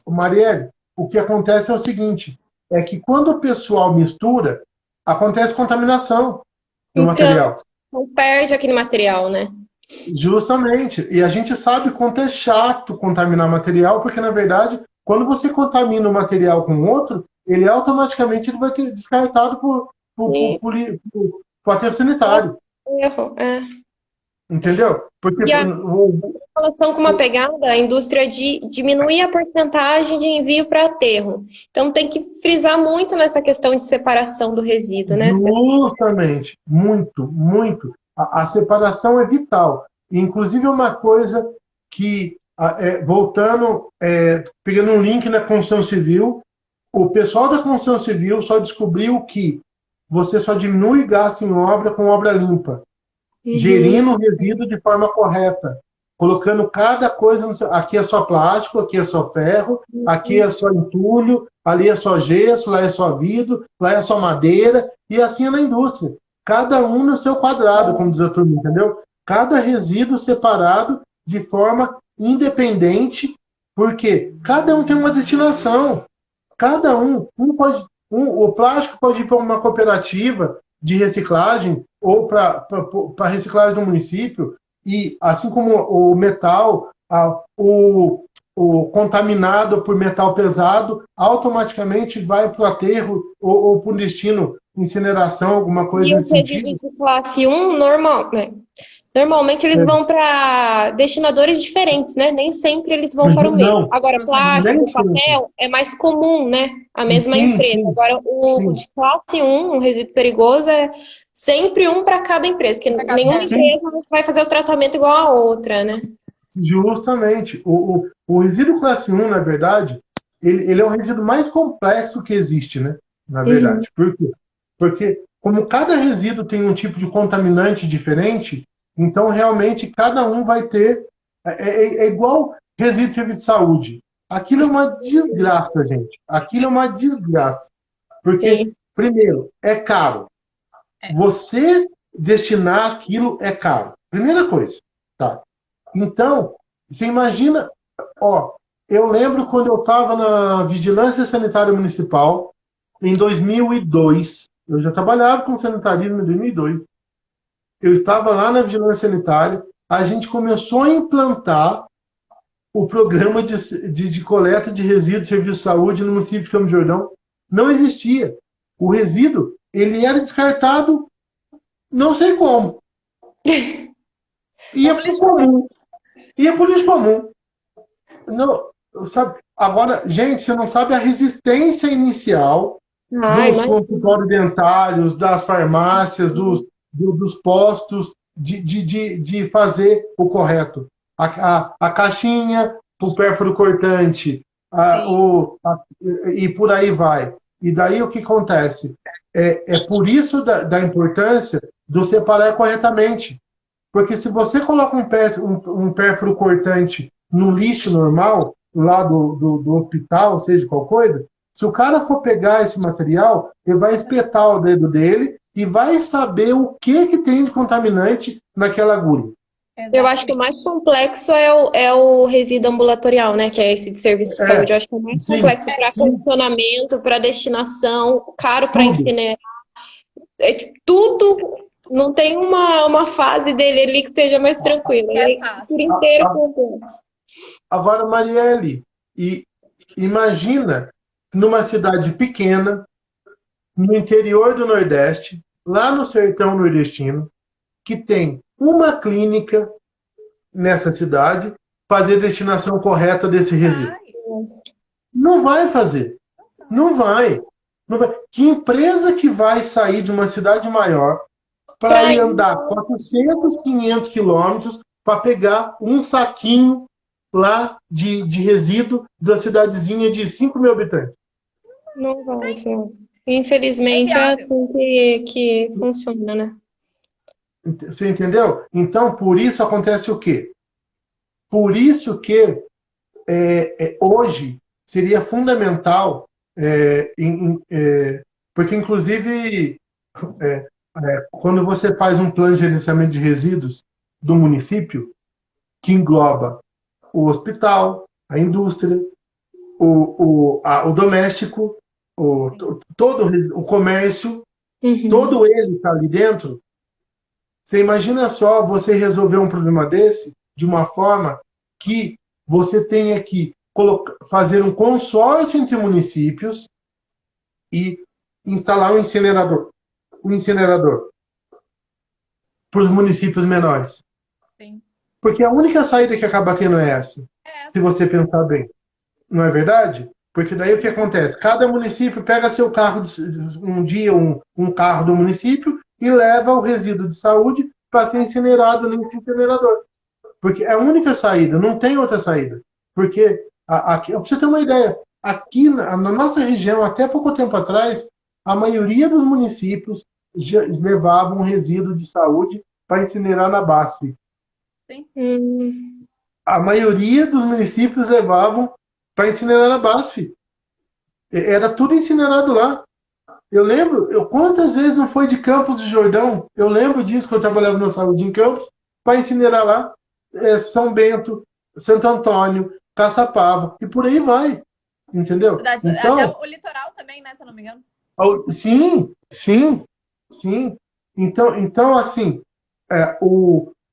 Marielle, o que acontece é o seguinte, é que quando o pessoal mistura, acontece contaminação do material. Não perde aquele material, né? Justamente. E a gente sabe quanto é chato contaminar material, porque, na verdade, quando você contamina um material com outro, ele automaticamente ele vai ter descartado E por aterro sanitário. erro, é. Entendeu? Porque E a relação com uma pegada, a indústria de diminuir a porcentagem de envio para aterro. Então tem que frisar muito nessa questão de separação do resíduo, né? justamente, muito, muito. A separação é vital. Inclusive, é uma coisa que, voltando, pegando um link na construção civil, o pessoal da construção civil só descobriu que você só diminui gasto em obra com obra limpa, Uhum. gerindo o resíduo de forma correta, colocando cada coisa no seu... Aqui é só plástico, aqui é só ferro, aqui é só entulho, ali é só gesso, lá é só vidro, lá é só madeira, e assim é na indústria. Cada um no seu quadrado, como diz a turma, entendeu? Cada resíduo separado de forma independente, porque cada um tem uma destinação. Cada o plástico pode ir para uma cooperativa de reciclagem ou para a reciclagem do município, e assim como o metal, o contaminado por metal pesado, automaticamente vai para o aterro ou para o destino, incineração, alguma coisa E os nesse resíduos sentido. de classe 1, normalmente eles vão para destinadores diferentes, né? Nem sempre eles vão para o mesmo. Não, Agora, nem plástico, sempre. papel é mais comum, né? A mesma Sim, empresa. sim, Agora, o sim, de classe 1, o resíduo perigoso, é sempre um para cada empresa, que nenhuma sim. empresa vai fazer o tratamento igual a outra, né? Justamente. O resíduo classe 1, na verdade, ele é o resíduo mais complexo que existe, né? Na Uhum. verdade. Por quê? Porque, como cada resíduo tem um tipo de contaminante diferente, então realmente cada um vai ter. É igual resíduo de serviço de saúde. Aquilo é uma desgraça, gente. Aquilo é uma desgraça. Porque, Sim. primeiro, é caro. É. Você destinar aquilo é caro. Primeira coisa. Tá? Então, você imagina, ó, eu lembro quando eu estava na Vigilância Sanitária Municipal, em 2002, eu já trabalhava com sanitarismo em 2002, eu estava lá na Vigilância Sanitária, a gente começou a implantar o programa de coleta de resíduos de serviço de saúde no município de Campos do Jordão. Não existia. O resíduo, ele era descartado, não sei como. Ia Como para o lixo comum. comum. Ia para o lixo comum. Não, sabe? Agora, gente, você não sabe a resistência inicial Ah, dos imagina. consultórios dentários, das farmácias, dos postos, de fazer o correto. A caixinha, o pérfuro cortante, Sim. e por aí vai. E daí o que acontece? É por isso da importância do separar corretamente. Porque se você coloca um pérfuro cortante no lixo normal, lá do hospital, seja qual coisa, se o cara for pegar esse material, ele vai espetar o dedo dele e vai saber o que tem de contaminante naquela agulha. Eu acho que o mais Exatamente. complexo é o resíduo ambulatorial, né? Que é esse de serviço de saúde. Eu acho que é o mais Sim, complexo para sim, condicionamento, para destinação, caro para tudo. incinerar. É, tipo, tudo. Não tem uma fase dele ali que seja mais tranquila. É Ele é por fácil. inteiro complexo. Agora, Marielle, e imagina numa cidade pequena, no interior do Nordeste, lá no sertão nordestino, que tem uma clínica nessa cidade fazer a destinação correta desse resíduo. Vai. Não vai fazer. Não vai. Não vai. Que empresa que vai sair de uma cidade maior para Para ir ir, andar 400, 500 quilômetros para pegar um saquinho lá de resíduo da cidadezinha de 5 mil habitantes? não vai ser. É Infelizmente é viável. assim que funciona, né? Você entendeu? Então, por isso acontece o quê? Por isso que hoje seria fundamental, porque inclusive quando você faz um plano de gerenciamento de resíduos do município, que engloba o hospital, a indústria, o doméstico, todo o comércio, Uhum. todo ele está ali dentro, Você imagina só você resolver um problema desse de uma forma que você tenha que fazer um consórcio entre municípios e instalar um incinerador para os municípios menores. Sim. Porque a única saída que acaba tendo é essa, se você pensar bem. Não é verdade? Porque daí o que acontece? Cada município pega seu carro, um dia um carro do município e leva o resíduo de saúde para ser incinerado nesse incinerador. Porque é a única saída, não tem outra saída. Porque, aqui, para você ter uma ideia, aqui na nossa região, até pouco tempo atrás, a maioria dos municípios levavam resíduo de saúde para incinerar na BASF. Sim. A maioria dos municípios levavam para incinerar na BASF. Era tudo incinerado lá. Eu lembro, quantas vezes não foi de Campos do Jordão? Eu lembro disso, que eu trabalhava na saúde em Campos, para incinerar lá. São Bento, Santo Antônio, Caçapava, e por aí vai. Entendeu? Então, até o litoral também, né, se eu não me engano. Sim. Então assim,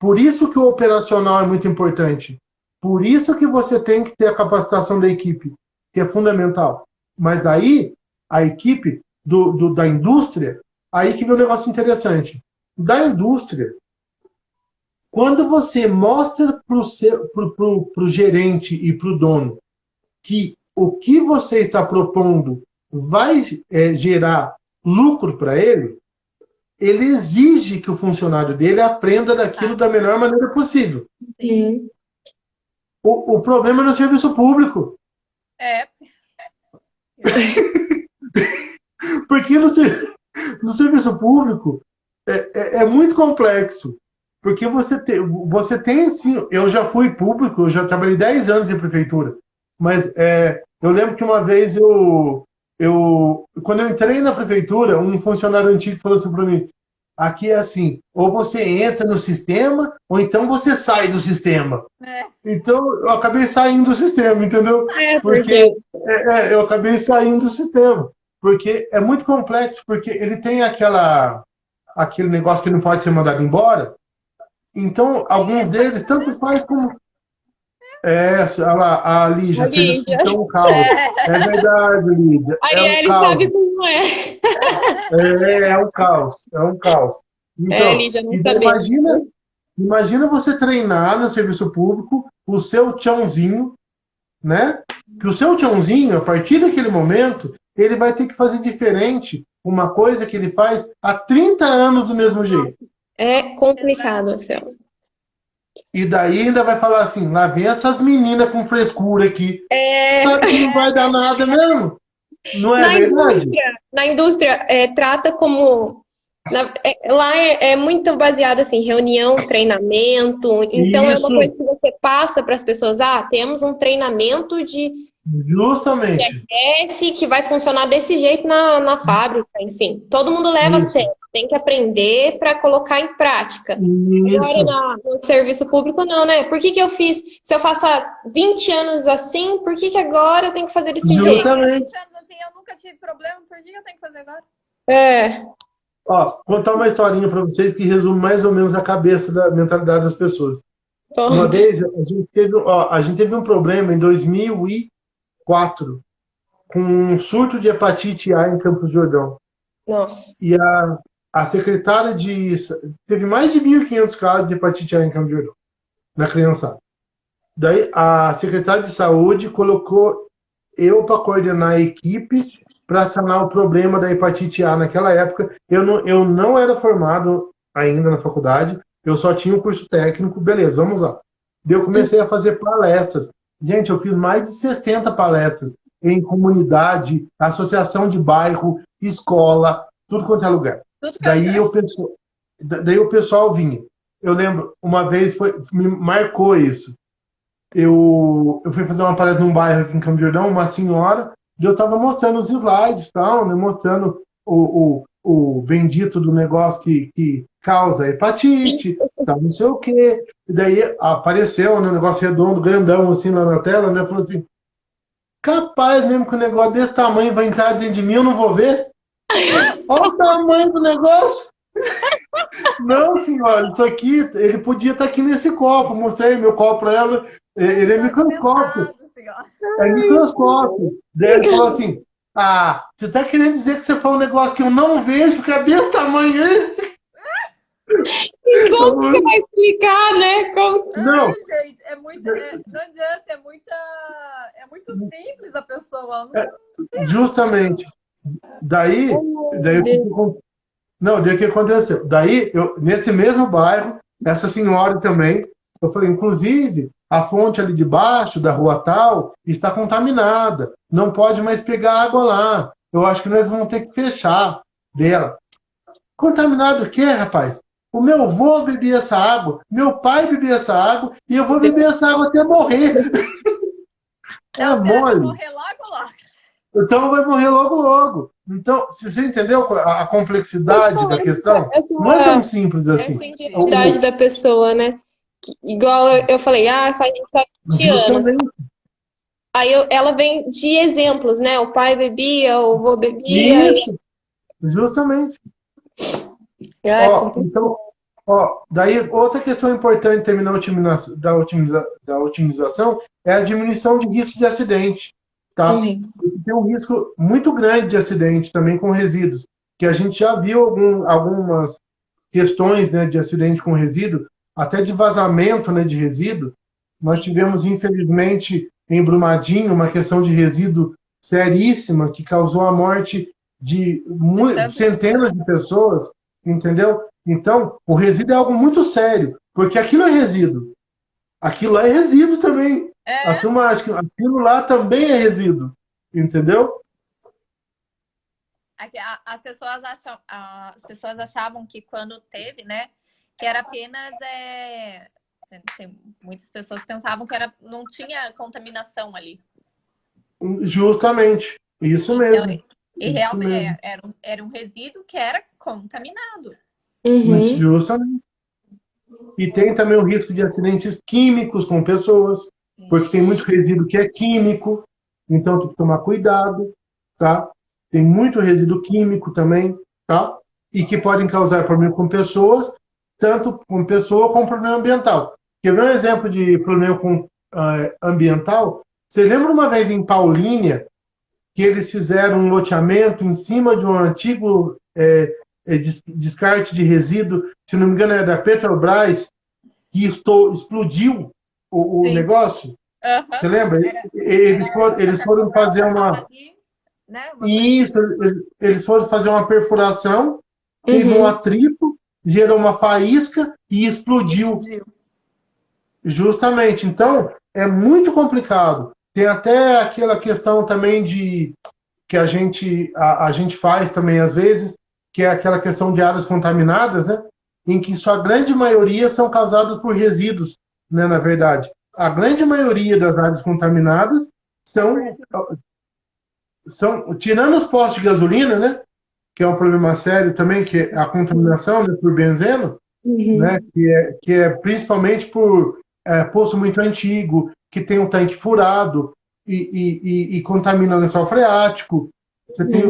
por isso que o operacional é muito importante. Por isso que você tem que ter a capacitação da equipe, que é fundamental. Mas aí, a equipe da indústria, aí que vem um negócio interessante. Da indústria, quando você mostra para o gerente e para o dono que o que você está propondo vai gerar lucro para ele exige que o funcionário dele aprenda daquilo da melhor maneira possível. Sim. O problema é no serviço público. Porque no serviço público é muito complexo. Porque você tem, sim, eu já fui público, eu já trabalhei 10 anos em prefeitura, mas eu lembro que uma vez quando eu entrei na prefeitura, um funcionário antigo falou assim para mim, aqui é assim, ou você entra no sistema, ou então você sai do sistema. Então, eu acabei saindo do sistema, entendeu? Porque eu acabei saindo do sistema. Porque é muito complexo, porque ele tem aquele negócio que não pode ser mandado embora. Então, alguns deles, tanto faz como... olha lá, a Lígia, você escutou um caos. É verdade, Lígia. A Arielle sabe como é. É um caos. Então, Lígia, não então imagina você treinar no serviço público o seu tchãozinho, né? Que o seu tchãozinho, a partir daquele momento, ele vai ter que fazer diferente uma coisa que ele faz há 30 anos do mesmo jeito. É complicado, Celso. E daí ainda vai falar assim, lá vem essas meninas com frescura aqui. Sabe que não vai dar nada mesmo? Não é verdade? Na indústria, trata como... lá é muito baseado assim, reunião, treinamento. Então, é uma coisa que você passa para as pessoas. Temos um treinamento de... Justamente. Que vai funcionar desse jeito na fábrica, enfim. Todo mundo leva a sério. Tem que aprender para colocar em prática. Agora, no serviço público, não, né? Por que eu fiz? Se eu faço há 20 anos assim, por que agora eu tenho que fazer desse jeito? 20 anos assim, eu nunca tive problema, por que eu tenho que fazer agora? Contar uma historinha para vocês que resume mais ou menos a cabeça da mentalidade das pessoas. Uma vez, a gente teve um problema em 2004 com um surto de hepatite A em Campos do Jordão. Nossa. E a secretária teve mais de 1.500 casos de hepatite A em Campos do Jordão, na criançada. Daí a secretária de saúde colocou eu para coordenar a equipe para sanar o problema da hepatite A naquela época. Eu não era formado ainda na faculdade, eu só tinha um curso técnico, beleza, vamos lá. Daí eu comecei a fazer palestras. Gente, eu fiz mais de 60 palestras em comunidade, associação de bairro, escola, tudo quanto é lugar. Daí o pessoal vinha. Eu lembro, uma vez me marcou isso. Eu fui fazer uma palestra num bairro aqui em Campos do Jordão, uma senhora, e eu estava mostrando os slides, tal, né, mostrando o bendito do negócio que causa hepatite, tal, não sei o quê. E daí apareceu um negócio redondo, grandão, assim, lá na tela, né? Falou assim, capaz mesmo que um negócio desse tamanho vai entrar dentro de mim, eu não vou ver? Olha o tamanho do negócio. Não, senhora, isso aqui, ele podia estar aqui nesse copo. Mostrei meu copo para ela. Ele é microscópio. Senhora. É microscópio. Daí ele falou assim: ah, você tá querendo dizer que você falou um negócio que eu não vejo, que é desse tamanho aí? Como que vai explicar, né? Como... Não. Ai, gente, não adianta, é muito simples a pessoa. Justamente. Daí não, daí o que aconteceu? Daí, nesse mesmo bairro, essa senhora também, eu falei, inclusive, a fonte ali de baixo, da rua tal, está contaminada. Não pode mais pegar água lá. Eu acho que nós vamos ter que fechar dela. Contaminado o quê, rapaz? O meu avô bebia essa água, meu pai bebia essa água, e eu vou beber essa água até morrer. É Você vai mole. morrer logo. Então vai morrer logo. Então, você entendeu a complexidade da questão? Não é tão simples assim. Essa individualidade da pessoa, né? Igual eu falei, faz 7 anos. Aí ela vem de exemplos, né? O pai bebia, o avô bebia. Isso, justamente. Então, daí outra questão importante também da otimização é a diminuição de risco de acidente. Tá? Tem um risco muito grande de acidente também com resíduos, que a gente já viu algumas questões, né, de acidente com resíduo, até de vazamento, né, de resíduo. Nós tivemos, infelizmente, em Brumadinho, uma questão de resíduo seríssima que causou a morte de centenas de pessoas, entendeu? Então, o resíduo é algo muito sério, porque aquilo é resíduo. Aquilo lá é resíduo também. A turma acha que aquilo lá também é resíduo, entendeu? As pessoas achavam que quando teve, né, que era apenas muitas pessoas pensavam que não tinha contaminação ali. Justamente, isso mesmo. Então, e realmente era um resíduo que era contaminado. Justamente. E tem também o risco de acidentes químicos com pessoas, porque tem muito resíduo que é químico, então tem que tomar cuidado, tá? Tem muito resíduo químico também, tá? E que podem causar problema com pessoas, tanto com pessoa como problema ambiental. Quer ver um exemplo de problema ambiental? Você lembra uma vez em Paulínia que eles fizeram um loteamento em cima de um antigo descarte de resíduo, se não me engano é da Petrobras, que explodiu o negócio? Você lembra? Eles foram fazer uma... Isso, eles foram fazer uma perfuração, teve um atrito, gerou uma faísca e explodiu. Justamente. Então, é muito complicado. Tem até aquela questão também que a gente faz também às vezes, que é aquela questão de áreas contaminadas, né? Em que sua grande maioria são causadas por resíduos, né, na verdade. A grande maioria das áreas contaminadas são tirando os postos de gasolina, né, que é um problema sério também, que é a contaminação, né, por benzeno, né, que é principalmente por posto muito antigo, que tem um tanque furado e contamina o lençol freático. Você tem,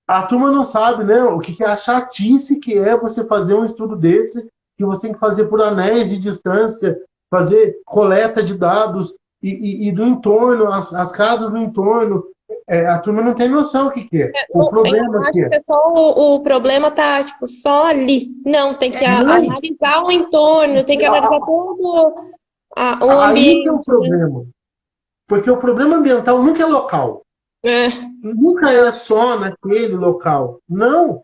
a turma não sabe, né, o que é a chatice que é você fazer um estudo desse, que você tem que fazer por anéis de distância, fazer coleta de dados e do entorno, as casas no entorno. A turma não tem noção o que é. O problema que o problema tá tipo, só ali. Não, tem que analisar o entorno, tem que analisar todo o ambiente. Aí que é o problema. Porque o problema ambiental nunca é local. Nunca é só naquele local. Não,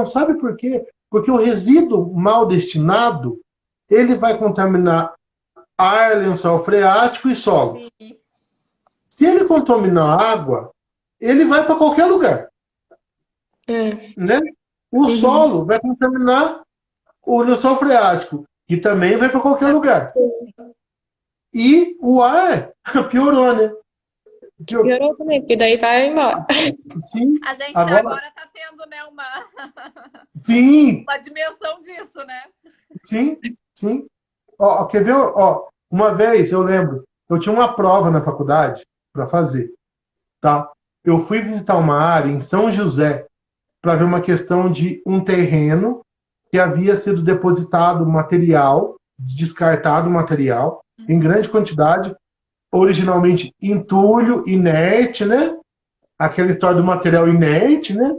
sabe por quê? Porque o resíduo mal destinado, ele vai contaminar ar, lençol freático e solo. Se ele contaminar água, ele vai para qualquer lugar. Né? O solo vai contaminar o lençol freático, que também vai para qualquer lugar. E o ar piorou, né? Piorou também, porque daí vai embora. Sim. A gente agora está tendo, né, uma dimensão disso, né? Sim. Quer ver? Uma vez, eu lembro, eu tinha uma prova na faculdade para fazer. Tá? Eu fui visitar uma área em São José para ver uma questão de um terreno que havia sido depositado material, descartado material, em grande quantidade, originalmente entulho, inerte, né? Aquela história do material inerte, né?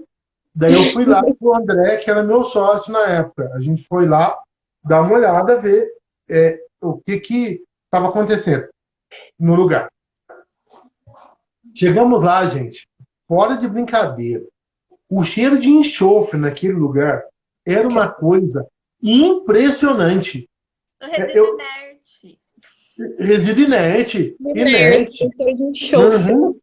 Daí eu fui lá com o André, que era meu sócio na época. A gente foi lá dar uma olhada, ver o que estava acontecendo no lugar. Chegamos lá, gente, fora de brincadeira. O cheiro de enxofre naquele lugar era uma coisa impressionante. O resíduo inerte. Resíduo inerte. Inerte. De enxofre. Uhum.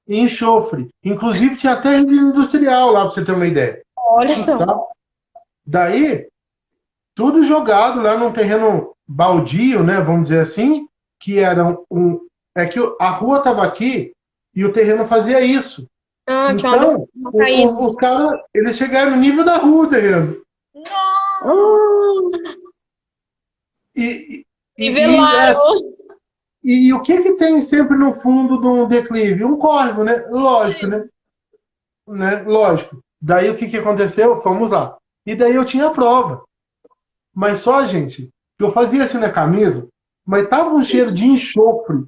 Enxofre. Inclusive tinha até resíduo industrial lá, para você ter uma ideia. Olha só. Tá? Daí, tudo jogado lá num terreno baldio, né? Vamos dizer assim, que era é que a rua estava aqui e o terreno fazia isso. Ah, então, os caras, eles chegaram no nível da rua, o terreno. Nossa! Nivelaram. E o que tem sempre no fundo de um declive? Um córrego, né? Lógico, né? Lógico. Daí o que aconteceu? Fomos lá. E daí eu tinha a prova. Mas só, gente, que eu fazia assim na camisa, mas tava um cheiro de enxofre.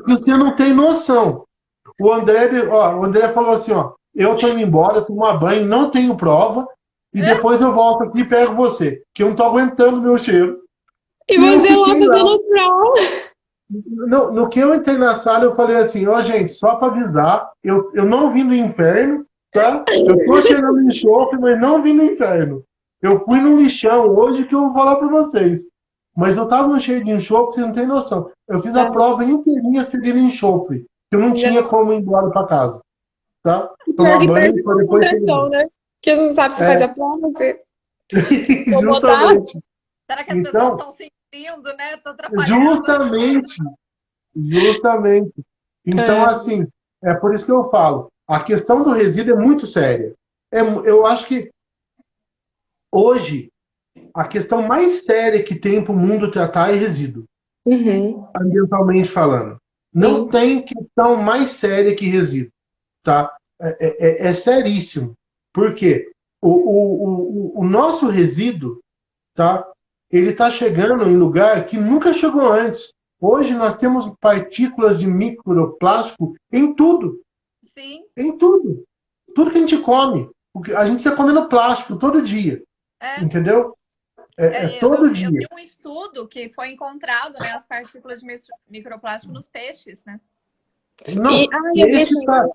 Que você não tem noção. O André falou assim, ó, eu tô indo embora, tomar banho, não tenho prova, e depois eu volto aqui e pego você, que eu não tô aguentando o meu cheiro. E você lá fazendo prova. No que eu entrei na sala, eu falei assim, ó, gente, só para avisar, eu não vim do inferno, tá? Eu tô cheirando enxofre, mas não vim do inferno. Eu fui no lixão hoje que eu vou falar para vocês. Mas eu tava no cheiro de enxofre, você não tem noção. Eu fiz a prova inteirinha fedendo enxofre. Eu não tinha como ir embora para casa. Tá? Tomar banho para depois né? Porque não sabe se faz a prova. Você... Justamente. Será que as pessoas estão sentindo, né? Estão atrapalhando. Justamente. Então, assim, é por isso que eu falo. A questão do resíduo é muito séria. Eu acho que hoje a questão mais séria que tem para o mundo tratar é resíduo. Ambientalmente falando. Não tem questão mais séria que resíduo. Tá? É seríssimo. Por quê? O nosso resíduo, tá? Ele está chegando em lugar que nunca chegou antes. Hoje nós temos partículas de microplástico em tudo. Sim. Em tudo. Tudo que a gente come. A gente está comendo plástico todo dia. Entendeu? Todo dia. Eu vi um estudo que foi encontrado, né, as partículas de microplástico nos peixes, né? Não, peixe tá...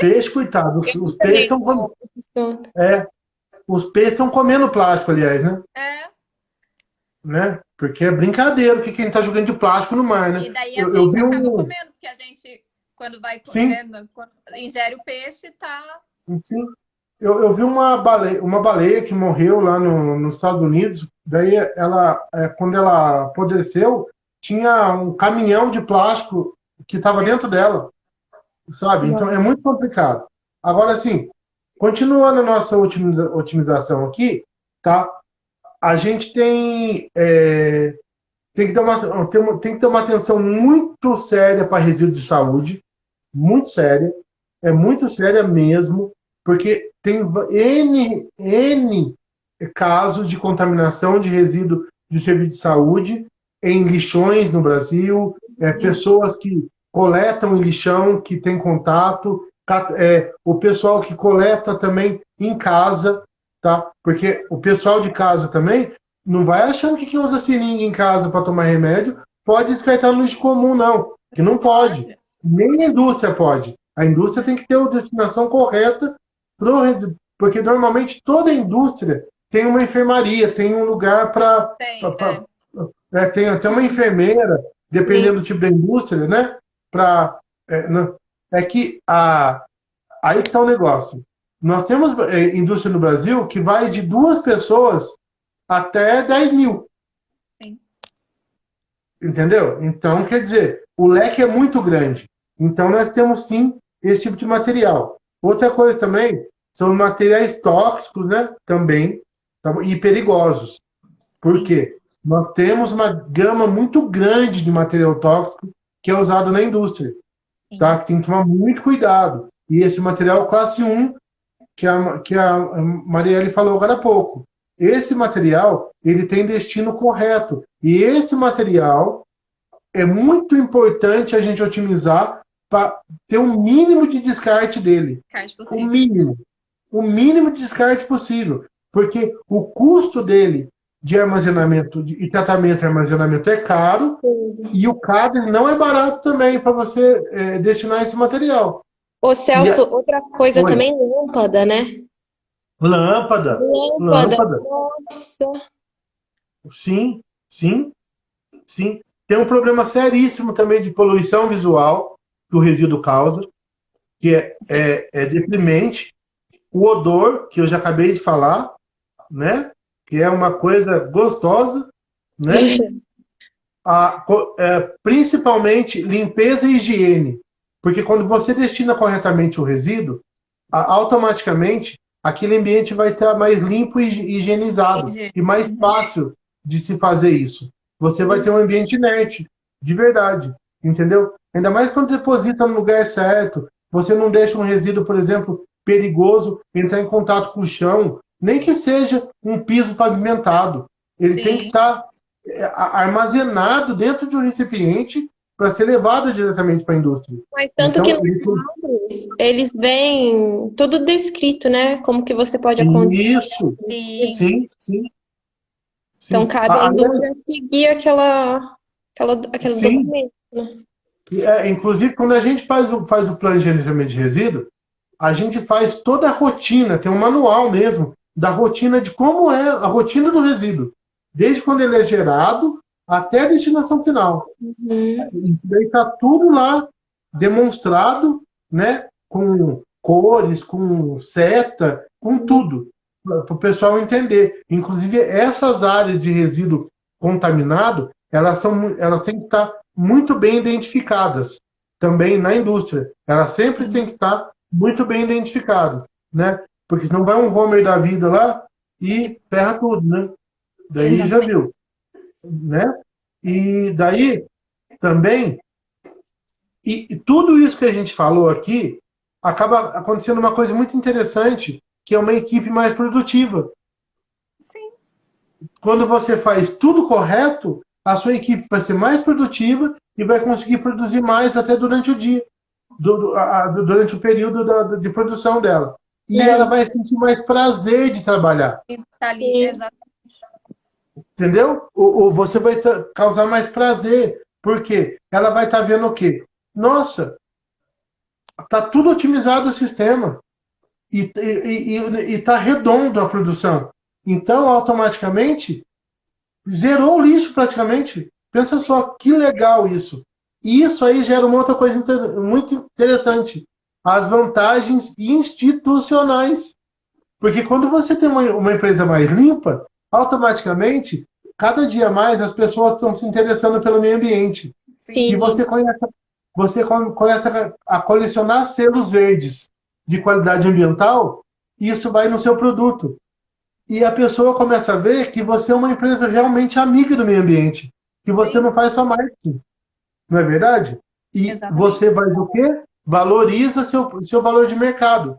Peixe, coitado. Os peixes estão comendo. Os peixes estão comendo plástico, aliás, né? Né? Porque é brincadeira que quem tá jogando de plástico no mar, né? E daí a gente acaba comendo, porque a gente, quando vai comendo, quando ingere o peixe, tá... Sim. Eu vi uma baleia que morreu lá nos Estados Unidos. Daí quando ela apodreceu, tinha um caminhão de plástico que estava dentro dela, sabe? Então é muito complicado. Agora, assim, continuando a nossa otimização aqui, tá? A gente tem que ter uma atenção muito séria para resíduos de saúde, muito séria, muito séria mesmo, porque tem N casos de contaminação de resíduo de serviço de saúde em lixões no Brasil, pessoas que coletam em lixão, que tem contato, o pessoal que coleta também em casa, tá? Porque o pessoal de casa também não vai achando que quem usa seringa em casa para tomar remédio pode descartar no lixo comum, não. Que não pode. Nem a indústria pode. A indústria tem que ter a destinação correta pro resíduo. Porque normalmente toda indústria tem uma enfermaria, tem um lugar para... tem até uma enfermeira, dependendo do tipo da indústria, né? Que aí que está o negócio. Nós temos indústria no Brasil que vai de 2 pessoas até 10 mil. Sim. Entendeu? Então, quer dizer, o leque é muito grande. Então, nós temos, sim, esse tipo de material. Outra coisa também, são materiais tóxicos, né? Também, e perigosos. Por quê? Nós temos uma gama muito grande de material tóxico que é usado na indústria. Tá? Que tem que tomar muito cuidado. E esse material classe 1, que a Marielle falou agora há pouco. Esse material, ele tem destino correto. E esse material é muito importante a gente otimizar para ter um mínimo de descarte dele. O mínimo. O mínimo de descarte possível. Porque o custo dele de armazenamento e tratamento e armazenamento é caro, e o cado ele não é barato também para você destinar esse material. Ô, Celso, outra coisa Oi. também, lâmpada, né? Lâmpada. Nossa. Sim, sim, sim. Tem um problema seríssimo também de poluição visual que o resíduo causa, que é deprimente. O odor, que eu já acabei de falar, né? Que é uma coisa gostosa, né? Principalmente limpeza e higiene. Porque quando você destina corretamente o resíduo, automaticamente aquele ambiente vai estar mais limpo e higienizado e mais fácil de se fazer isso. Você vai ter um ambiente inerte, de verdade, entendeu? Ainda mais quando deposita no lugar certo, você não deixa um resíduo, por exemplo, perigoso entrar em contato com o chão, nem que seja um piso pavimentado. Ele tem que estar armazenado dentro de um recipiente para ser levado diretamente para a indústria. Mas tanto que nos quadros, eles vêm tudo descrito, né? Como que você pode acontecer. Isso, sim. Então, cada indústria seguir aquele documento, né? Inclusive, quando a gente faz o plano de gerenciamento de resíduo, a gente faz toda a rotina, tem um manual mesmo, da rotina de como é a rotina do resíduo. Desde quando ele é gerado até a destinação final. Isso daí está tudo lá demonstrado, né? Com cores, com seta, com tudo, para o pessoal entender. Inclusive, essas áreas de resíduo contaminado, elas têm que estar muito bem identificadas também na indústria. Elas sempre têm que estar muito bem identificadas, né? Porque senão vai um Homer da vida lá e ferra tudo, né? Daí já viu, né? E daí também, e tudo isso que a gente falou aqui, acaba acontecendo uma coisa muito interessante, que é uma equipe mais produtiva. Sim. Quando você faz tudo correto, a sua equipe vai ser mais produtiva e vai conseguir produzir mais até durante o dia, durante o período de produção dela. E ela vai sentir mais prazer de trabalhar. Está ali, exatamente. Entendeu? Você vai causar mais prazer. Por quê? Ela vai estar vendo o quê? Nossa, está tudo otimizado o sistema. E está redondo a produção. Então, automaticamente, zerou o lixo praticamente. Pensa só, que legal isso. E isso aí gera uma outra coisa muito interessante. As vantagens institucionais. Porque quando você tem uma empresa mais limpa, automaticamente, cada dia mais as pessoas estão se interessando pelo meio ambiente. Sim. E você começa a colecionar selos verdes de qualidade ambiental, e isso vai no seu produto. E a pessoa começa a ver que você é uma empresa realmente amiga do meio ambiente, que você não faz só marketing. Não é verdade? E você faz o quê? Valoriza seu valor de mercado.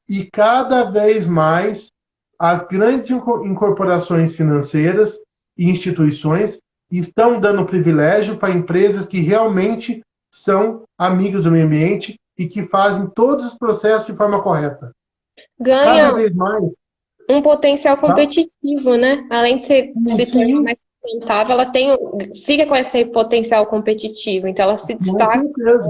E cada vez mais as grandes incorporações financeiras e instituições estão dando privilégio para empresas que realmente são amigas do meio ambiente e que fazem todos os processos de forma correta. Ganha cada vez mais um potencial competitivo, né? Além de se tornar mais sustentável, ela fica com esse potencial competitivo, então ela se destaca. Com certeza.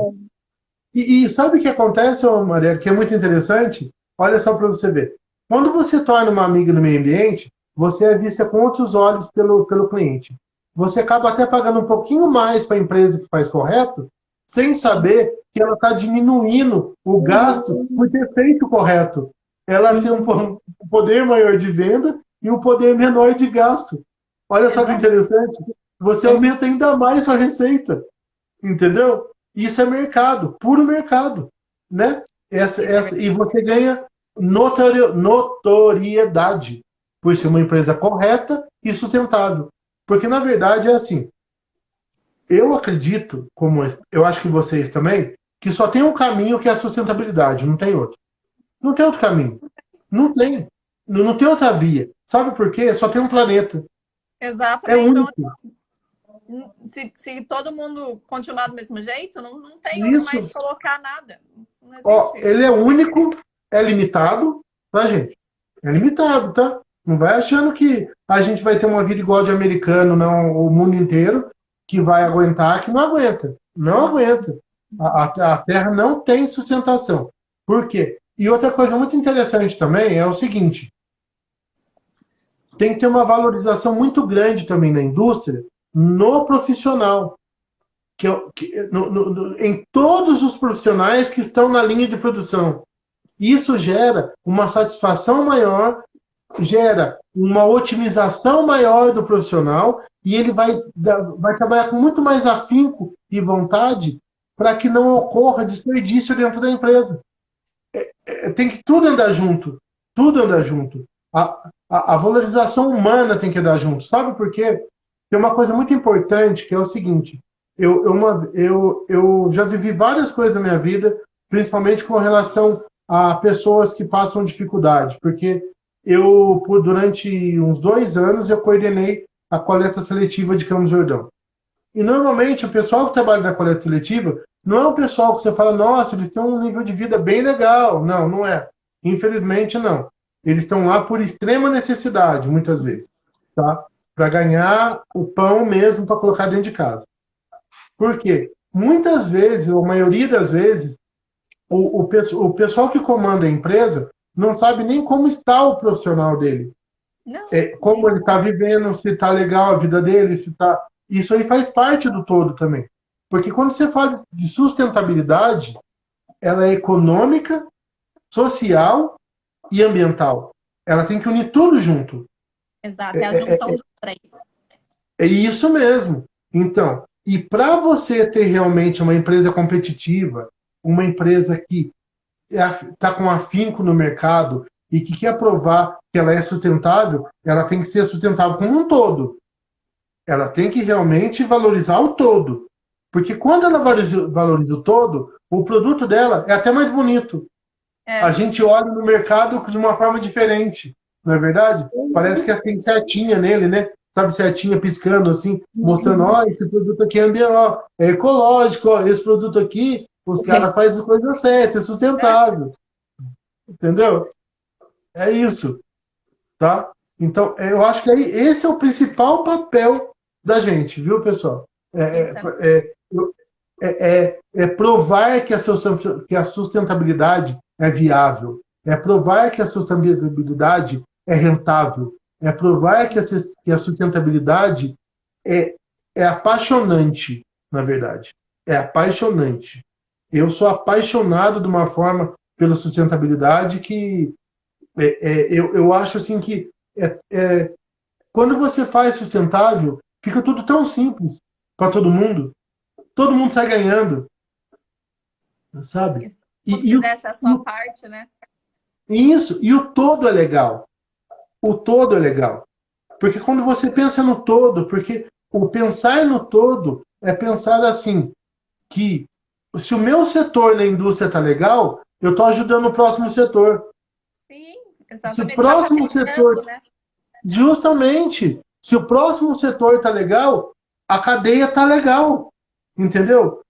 E sabe o que acontece, Maria, que é muito interessante? Olha só para você ver. Quando você torna uma amiga do meio ambiente, você é vista com outros olhos pelo cliente. Você acaba até pagando um pouquinho mais para a empresa que faz correto, sem saber que ela está diminuindo o gasto por ter feito correto. Ela tem um poder maior de venda e um poder menor de gasto. Olha só que interessante. Você aumenta ainda mais sua receita. Entendeu? Isso é mercado, puro mercado, né? E você ganha notoriedade por ser uma empresa correta e sustentável. Porque, na verdade, é assim. Eu acredito, como eu acho que vocês também, que só tem um caminho que é a sustentabilidade, não tem outro. Não tem outro caminho. Não tem. Não tem outra via. Sabe por quê? Só tem um planeta. É Exatamente. Então, único. se todo mundo continuar do mesmo jeito, não tem onde Isso. mais colocar nada. Não Ó, existe. ele é único, é limitado, tá, gente? É limitado, tá? Não vai achando que a gente vai ter uma vida igual de americano, não, o mundo inteiro, que vai aguentar, que não aguenta. Não aguenta. A Terra não tem sustentação. Por quê? E outra coisa muito interessante também é o seguinte: tem que ter uma valorização muito grande também na indústria, no profissional. Em todos os profissionais que estão na linha de produção. Isso gera uma satisfação maior, gera uma otimização maior do profissional e ele vai trabalhar com muito mais afinco e vontade para que não ocorra desperdício dentro da empresa. Tem que tudo andar junto. Tudo andar junto. A valorização humana tem que andar junto. Sabe por quê? Tem uma coisa muito importante que é o seguinte: eu já vivi várias coisas na minha vida, principalmente com relação a pessoas que passam dificuldade, porque durante uns 2 anos, eu coordenei a coleta seletiva de Campos do Jordão. E, normalmente, o pessoal que trabalha na coleta seletiva não é um pessoal que você fala, nossa, eles têm um nível de vida bem legal. Não, não é. Infelizmente, não. Eles estão lá por extrema necessidade, muitas vezes, tá? Para ganhar o pão mesmo para colocar dentro de casa. Por quê? Muitas vezes, ou a maioria das vezes, o pessoal que comanda a empresa não sabe nem como está o profissional dele. Não. Como ele está vivendo, se está legal a vida dele, se tá... Isso aí faz parte do todo também. Porque quando você fala de sustentabilidade, ela é econômica, social e ambiental. Ela tem que unir tudo junto. Exato, é a junção dos três. É isso mesmo. Então, e para você ter realmente uma empresa competitiva, uma empresa que está com afinco no mercado e que quer provar que ela é sustentável, ela tem que ser sustentável como um todo. Ela tem que realmente valorizar o todo. Porque quando ela valoriza o todo, o produto dela é até mais bonito. A gente olha no mercado de uma forma diferente, não é verdade? Parece que tem setinha nele, né? Sabe, setinha piscando assim, mostrando, ó, esse produto aqui é ecológico, ó, esse produto aqui, os caras fazem as coisas certas, é sustentável. Entendeu? É isso, tá? Então, eu acho que aí esse é o principal papel da gente, viu, pessoal? É provar que a sustentabilidade é viável, é provar que a sustentabilidade é rentável, é provar que a sustentabilidade é apaixonante, na verdade. É apaixonante. Eu sou apaixonado de uma forma pela sustentabilidade que eu acho assim que quando você faz sustentável, fica tudo tão simples para todo mundo. Todo mundo sai ganhando, sabe? Se fizesse a sua parte, né? Isso, e o todo é legal. O todo é legal. Porque quando você pensa no todo, porque o pensar no todo é pensar assim, que se o meu setor na indústria tá legal, eu estou ajudando o próximo setor. Sim, exatamente. Se o próximo setor... Né? Justamente. Se o próximo setor tá legal, a cadeia tá legal. Entendeu?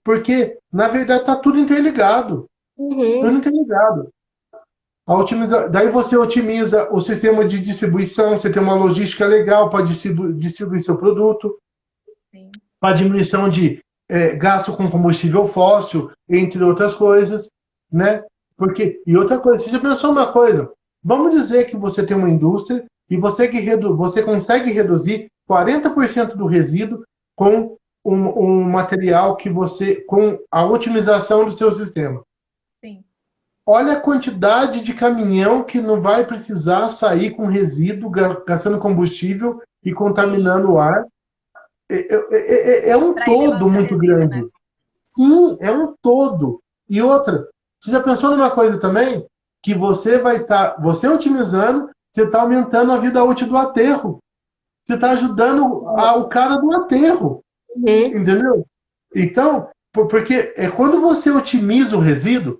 Porque, na verdade, tá tudo interligado. Tudo interligado. Daí você otimiza o sistema de distribuição, você tem uma logística legal para distribuir seu produto, para diminuição de gasto com combustível fóssil, entre outras coisas, né? E outra coisa, você já pensou uma coisa? Vamos dizer que você tem uma indústria e você consegue reduzir 40% do resíduo com um material com a otimização do seu sistema. Sim. Olha a quantidade de caminhão que não vai precisar sair com resíduo, gastando combustível e contaminando o ar. É um todo muito grande. Né? Sim, é um todo. E outra, você já pensou numa coisa também? Que você você otimizando, você está aumentando a vida útil do aterro. Você está ajudando o cara do aterro. Entendeu? Então, porque quando você otimiza o resíduo,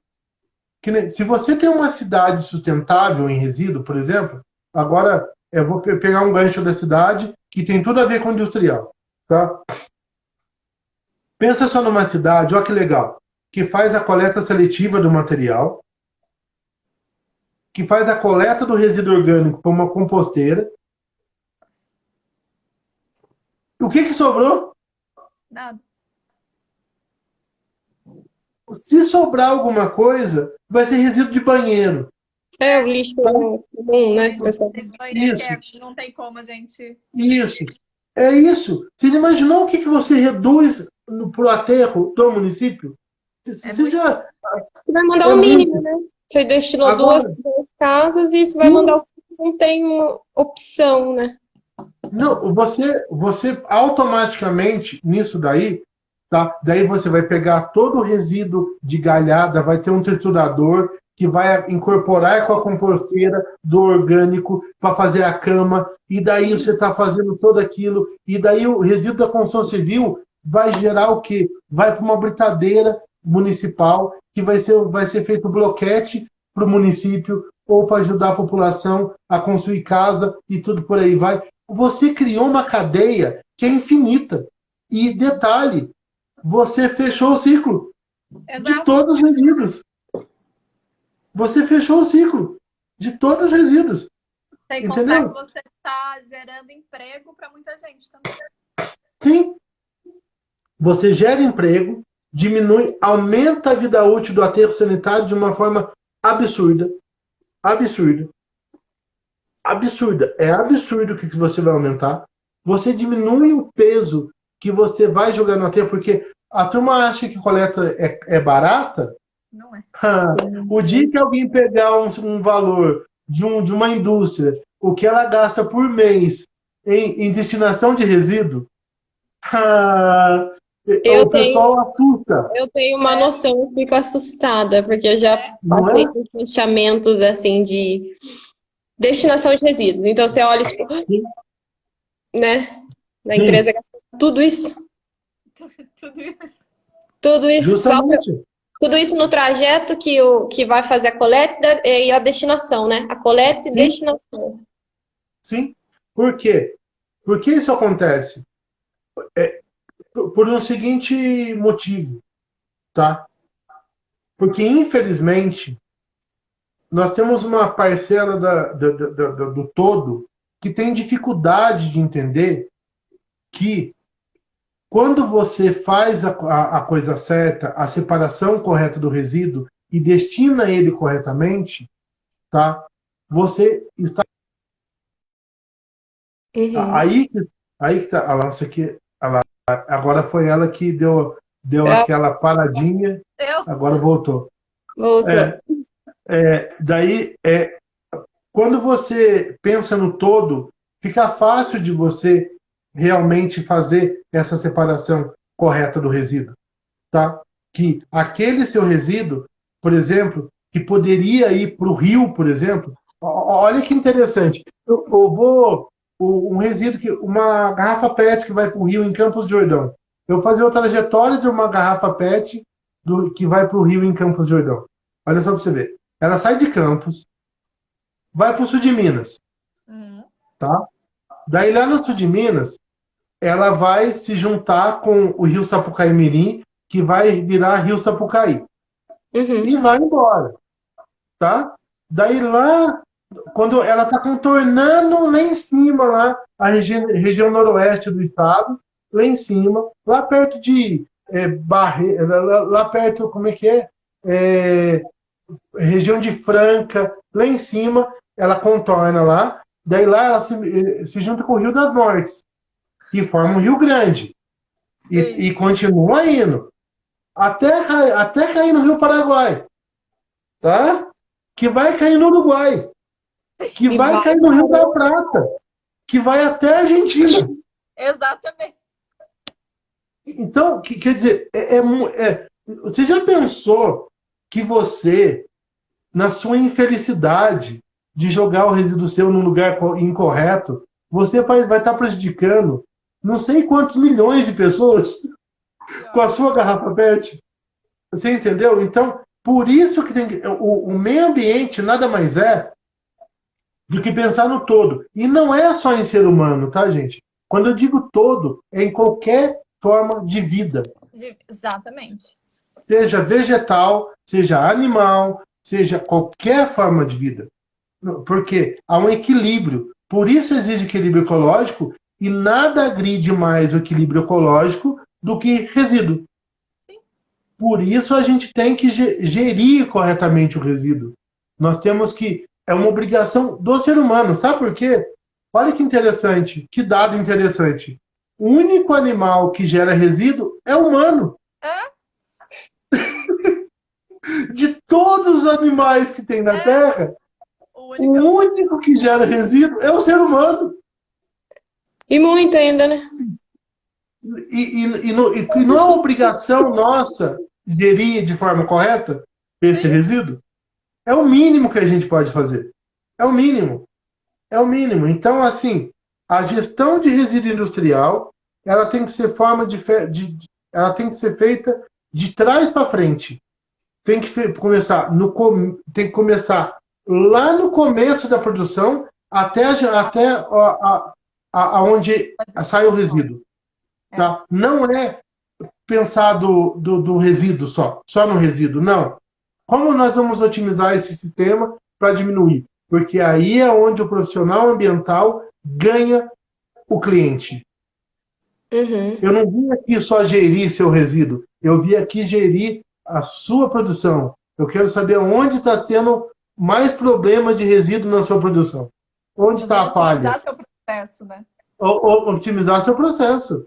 Se você tem uma cidade sustentável em resíduo, por exemplo, agora eu vou pegar um gancho da cidade que tem tudo a ver com industrial, tá? Pensa só numa cidade, olha que legal, que faz a coleta seletiva do material, que faz a coleta do resíduo orgânico para uma composteira. O que sobrou? Nada. Se sobrar alguma coisa, vai ser resíduo de banheiro. É o lixo comum, né? Esse banheiro Isso. que não tem como a gente... Isso. É isso. Você imaginou o que você reduz para o aterro do município? Você muito... já... Você vai mandar o mínimo, né? Você destinou Agora, duas casas e você vai mandar o que não tem uma opção, né? Não, você automaticamente, nisso daí, tá? Daí você vai pegar todo o resíduo de galhada, vai ter um triturador que vai incorporar com a composteira do orgânico para fazer a cama, e daí você está fazendo todo aquilo, e daí o resíduo da construção civil vai gerar o quê? Vai para uma britadeira municipal, que vai ser feito bloquete para o município, ou para ajudar a população a construir casa e tudo por aí vai. Você criou uma cadeia que é infinita. E detalhe, você fechou o ciclo de todos os resíduos. Você fechou o ciclo de todos os resíduos. Sem contar que você está gerando emprego para muita gente também. Sim. Você gera emprego, diminui, aumenta a vida útil do aterro sanitário de uma forma absurda. Absurda. Absurda. É absurdo o que você vai aumentar. Você diminui o peso que você vai jogar no aterro, porque a turma acha que coleta é barata. Não é. O dia que alguém pegar um valor de uma indústria, o que ela gasta por mês em destinação de resíduo, o pessoal assusta. Eu tenho uma noção, eu fico assustada, porque eu já passei por fechamentos assim de destinação de resíduos. Então você olha, tipo, né? Na empresa tudo isso. Tudo isso. Justamente. Tudo isso no trajeto que vai fazer a coleta e a destinação, né? A coleta e destinação. Sim. Por quê? Por que isso acontece? Por um seguinte motivo, tá? Porque, infelizmente, nós temos uma parcela do todo que tem dificuldade de entender que quando você faz a coisa certa, a separação correta do resíduo e destina ele corretamente, tá? Você está... Aí que tá. Agora foi ela que deu aquela paradinha. Agora voltou. Quando você pensa no todo, fica fácil de você realmente fazer essa separação correta do resíduo, tá? Que aquele seu resíduo, por exemplo, que poderia ir para o rio, por exemplo, olha que interessante. Um resíduo, uma garrafa PET que vai para o rio em Campos do Jordão. Eu vou fazer a trajetória de uma garrafa PET que vai para o rio em Campos do Jordão. Olha só para você ver. Ela sai de Campos, vai para o sul de Minas. Tá? Daí lá no sul de Minas, ela vai se juntar com o rio Sapucaí-Mirim, que vai virar rio Sapucaí. E vai embora. Tá? Daí lá, quando ela está contornando lá em cima, lá, a região noroeste do estado, lá em cima, lá perto de lá perto, como é que é? Região de Franca, lá em cima, ela contorna lá, daí lá ela se junta com o Rio das Nortes, que forma um Rio Grande, e continua indo, até cair no Rio Paraguai, tá? Que vai cair no Uruguai, que vai cair no Rio da Prata, que vai até a Argentina. Exatamente. Então, quer dizer, você já pensou que você, na sua infelicidade de jogar o resíduo seu num lugar incorreto, você vai estar prejudicando não sei quantos milhões de pessoas com a sua garrafa PET? Você entendeu? Então, Por isso que o meio ambiente nada mais é do que pensar no todo. E não é só em ser humano, tá, gente? Quando eu digo todo, é em qualquer forma de vida. Exatamente. Seja vegetal, seja animal, seja qualquer forma de vida. Porque há um equilíbrio. Por isso exige equilíbrio ecológico e nada agride mais o equilíbrio ecológico do que resíduo. Sim. Por isso a gente tem que gerir corretamente o resíduo. Nós temos que... É uma obrigação do ser humano. Sabe por quê? Olha que interessante, que dado interessante. O único animal que gera resíduo é o humano. De todos os animais que tem na Terra, o único que gera resíduo é o ser humano. E muito ainda, né? E não é obrigação nossa gerir de forma correta esse resíduo? É o mínimo que a gente pode fazer. É o mínimo. É o mínimo. Então, assim, a gestão de resíduo industrial, ela tem que ser ela tem que ser feita de trás para frente. Tem que começar lá no começo da produção até onde sai o resíduo. Tá? Não é pensar do resíduo só no resíduo, não. Como nós vamos otimizar esse sistema para diminuir? Porque aí é onde o profissional ambiental ganha o cliente. Uhum. Eu não vim aqui só gerir seu resíduo, eu vim aqui gerir a sua produção. Eu quero saber onde está tendo mais problema de resíduo na sua produção. Onde está a falha? Otimizar seu processo, né? Otimizar seu processo.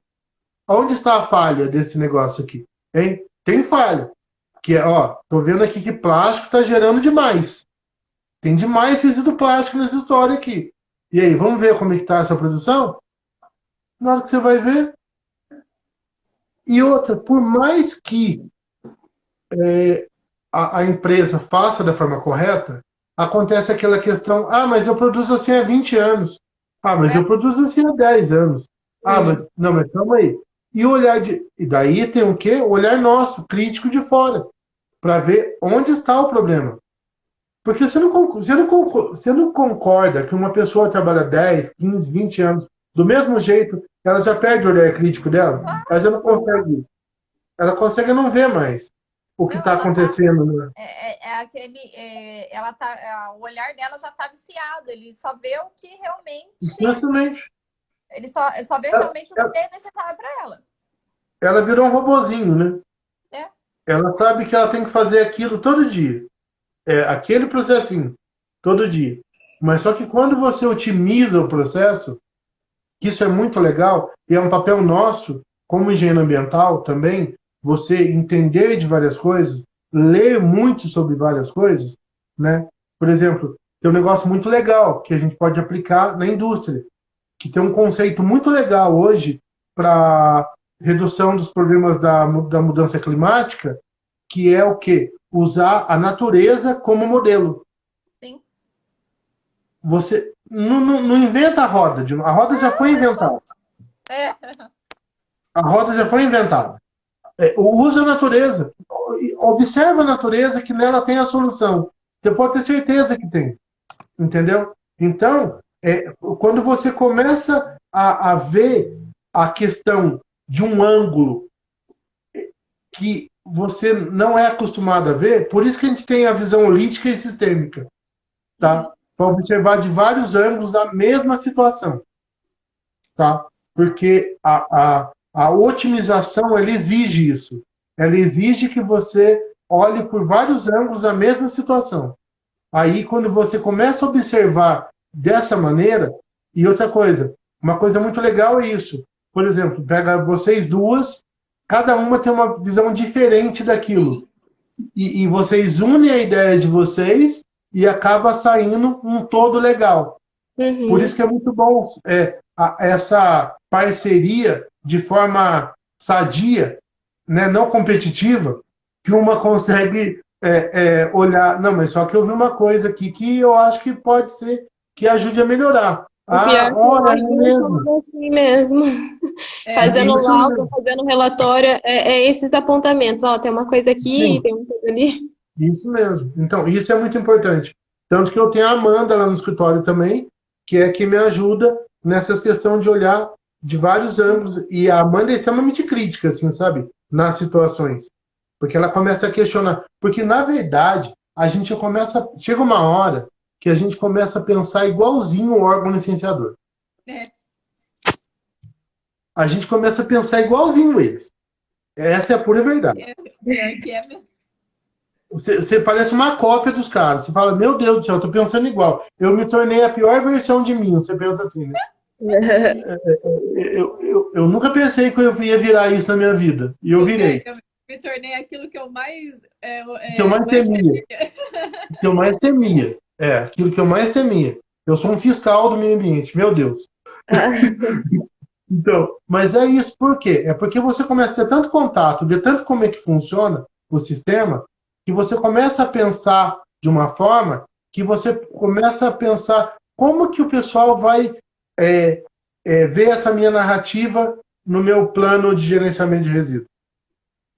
Onde está a falha desse negócio aqui? Hein? Tem falha. Que é, tô vendo aqui que plástico está gerando demais. Tem demais resíduo plástico nessa história aqui. E aí, vamos ver como é que está essa produção? Na hora que você vai ver. E outra, por mais que a empresa faça da forma correta, acontece aquela questão, mas eu produzo assim há 20 anos. Mas eu produzo assim há 10 anos. Mas calma aí. E daí tem o quê? O olhar nosso, crítico de fora, para ver onde está o problema. Porque você não concorda que uma pessoa trabalha 10, 15, 20 anos do mesmo jeito, ela já perde o olhar crítico dela? Ela já não consegue. Ela consegue não ver mais o que está acontecendo. Né? O olhar dela já está viciado. Ele só vê o que realmente... Exatamente. Ele só vê realmente o que é necessário para ela. Ela virou um robozinho, né? É. Ela sabe que ela tem que fazer aquilo todo dia. Aquele processinho, todo dia. Mas só que quando você otimiza o processo, isso é muito legal, e é um papel nosso, como engenheiro ambiental também, você entender de várias coisas, ler muito sobre várias coisas, né? Por exemplo, tem um negócio muito legal que a gente pode aplicar na indústria, que tem um conceito muito legal hoje para redução dos problemas da mudança climática, que é o quê? Usar a natureza como modelo. Sim. Você não inventa a roda. A roda já foi inventada. A roda já foi inventada. Usa a natureza. Observa a natureza que nela tem a solução. Você pode ter certeza que tem. Entendeu? Então, quando você começa a ver a questão de um ângulo que você não é acostumado a ver, por isso que a gente tem a visão holística e sistêmica, tá? Para observar de vários ângulos a mesma situação, tá? Porque a otimização, ela exige isso. Ela exige que você olhe por vários ângulos a mesma situação. Aí, quando você começa a observar dessa maneira, e outra coisa, uma coisa muito legal é isso. Por exemplo, pega vocês duas, cada uma tem uma visão diferente daquilo. E vocês unem a ideia de vocês e acaba saindo um todo legal. Uhum. Por isso que é muito bom essa parceria de forma sadia, né, não competitiva, que uma consegue olhar... Não, mas só que eu vi uma coisa aqui que eu acho que pode ser que ajude a melhorar. Olha, assim mesmo. Fazendo laudo, fazendo relatório, esses apontamentos. Tem uma coisa aqui, tem uma coisa ali. Isso mesmo. Então, isso é muito importante. Tanto que eu tenho a Amanda lá no escritório também, que é que me ajuda nessas questões de olhar de vários ângulos. E a Amanda é extremamente crítica, assim, sabe? Nas situações. Porque ela começa a questionar. Porque, na verdade, a gente começa. Chega uma hora que a gente começa a pensar igualzinho o órgão licenciador. É, A gente começa a pensar igualzinho eles. Essa é a pura verdade. pior que é mesmo. Você parece uma cópia dos caras. Você fala, meu Deus do céu, eu tô pensando igual. Eu me tornei a pior versão de mim. Você pensa assim, né? Eu nunca pensei que eu ia virar isso na minha vida. E eu virei. Eu me tornei aquilo que eu mais, O que eu mais temia. O que eu mais temia. É, aquilo que eu mais temia. Eu sou um fiscal do meio ambiente, meu Deus. Então, mas é isso por quê? É porque você começa a ter tanto contato, ver tanto como é que funciona o sistema, que você começa a pensar de uma forma que você começa a pensar como que o pessoal vai ver essa minha narrativa no meu plano de gerenciamento de resíduos.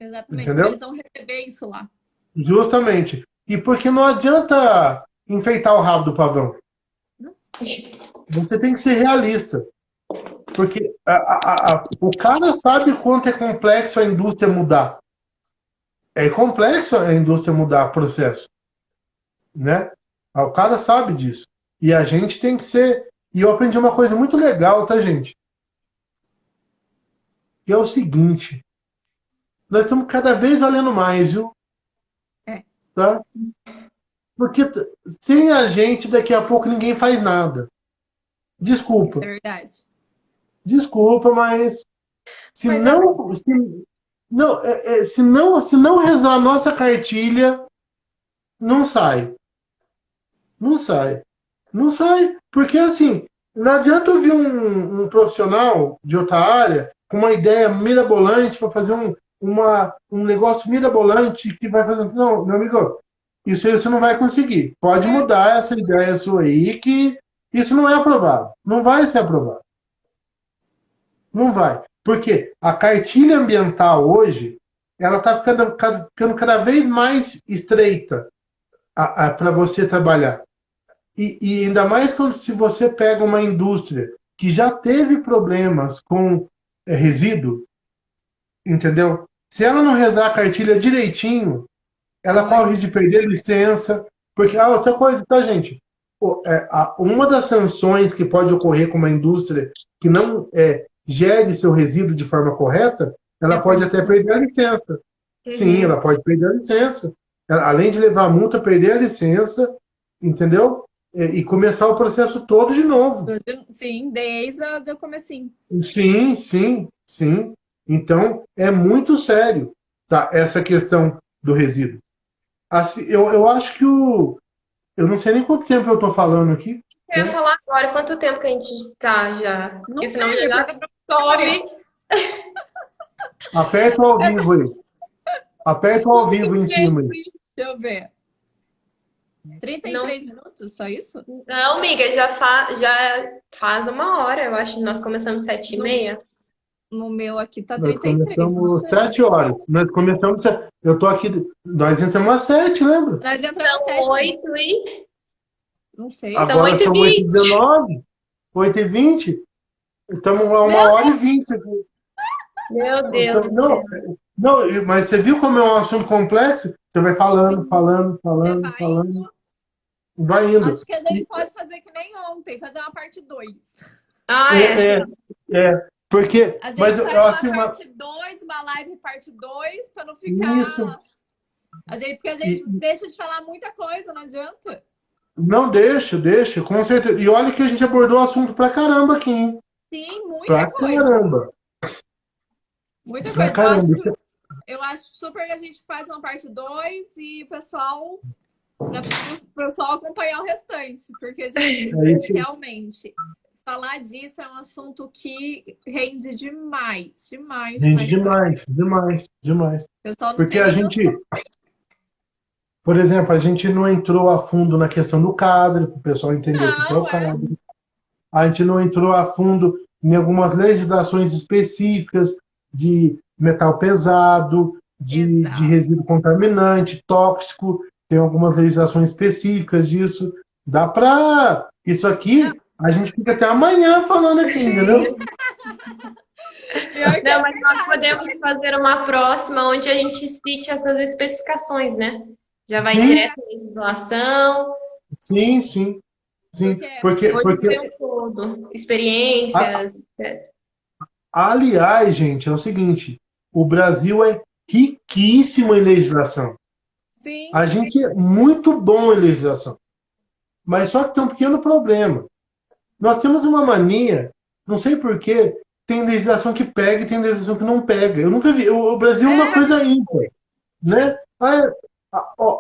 Exatamente, como Entendeu? eles vão receber isso lá. Justamente. E porque não adianta enfeitar o rabo do pavão. Você tem que ser realista. Porque o cara sabe quanto é complexo a indústria mudar. É complexo a indústria mudar o processo. Né? O cara sabe disso. E a gente tem que ser. E eu aprendi uma coisa muito legal, tá, gente? Que é o seguinte: nós estamos cada vez valendo mais, viu? É. Tá? Porque sem a gente, daqui a pouco ninguém faz nada. Desculpa. Isso é verdade. Desculpa, mas se Mas não, se não rezar a nossa cartilha, não sai. Não sai. Não sai. Porque assim, não adianta eu vir um profissional de outra área com uma ideia mirabolante para fazer um negócio mirabolante que vai fazer. Não, meu amigo, isso aí você não vai conseguir. Pode mudar essa ideia sua aí, que isso não é aprovado. Não vai ser aprovado. Não vai. Porque a cartilha ambiental hoje, ela está ficando cada vez mais estreita para você trabalhar. E ainda mais quando se você pega uma indústria que já teve problemas com resíduo, entendeu? Se ela não rezar a cartilha direitinho, ela corre o risco de perder licença. Porque, outra coisa, tá, gente? Uma das sanções que pode ocorrer com uma indústria que não gere seu resíduo de forma correta, ela pode até perder a licença. Sim, ela pode perder a licença. Além de levar a multa, perder a licença, entendeu? E começar o processo todo de novo. Sim, desde o comecinho. Sim, sim, sim. Então, é muito sério, tá, essa questão do resíduo. Assim, eu acho que eu não sei nem quanto tempo eu estou falando aqui. Eu ia falar agora, quanto tempo que a gente tá já? Não Porque sei, senão já porque sobe. Aperta o ao vivo aí. Aperta o ao vivo em cima aí. Deixa eu ver. 33 minutos, só isso? Não, amiga, já faz 1 hora, eu acho. Nós começamos 7h30. No meu aqui tá Nós 33. começamos 7 horas. Nós começamos. Eu tô aqui. Nós entramos às 7, lembra? Nós entramos às São 7. 8 e... Não sei. Agora são 8h19, 8h20. Estamos a 1h20 aqui. Meu Deus. Então, não, mas você viu como é um assunto complexo? Você vai falando, falando. Vai indo. Acho que a gente pode fazer que nem ontem, fazer uma parte 2. Ah, Porque. A gente mas faz uma parte 2, uma live parte 2, para não ficar. Isso. Porque a gente deixa de falar muita coisa, não adianta. Não, deixa, com certeza. E olha que a gente abordou o assunto pra caramba aqui, hein? Sim, muita pra coisa. Caramba. Muita Pra coisa. Caramba. Eu acho super que a gente faz uma parte 2 e o pessoal acompanhar o restante. Porque, gente, realmente, falar disso é um assunto que rende demais. Rende demais. Porque a gente... Por exemplo, a gente não entrou a fundo na questão do cadre, para o pessoal entender o que é o cadre. A gente não entrou a fundo em algumas legislações específicas de metal pesado, de resíduo contaminante, tóxico. tem algumas legislações específicas disso. Dá para... Isso aqui, a gente fica até amanhã falando aqui, entendeu? Não, mas nós podemos fazer uma próxima onde a gente cite essas especificações, né? Já vai Sim. direto na legislação, Sim, sim. Sim, porque o tempo todo, experiências, etc. aliás, gente, é o seguinte, o Brasil é riquíssimo em legislação. Sim. A gente é muito bom em legislação. Mas só que tem um pequeno problema. Nós temos uma mania, não sei porquê, tem legislação que pega e tem legislação que não pega. Eu nunca vi. O Brasil é uma coisa ímpar, né?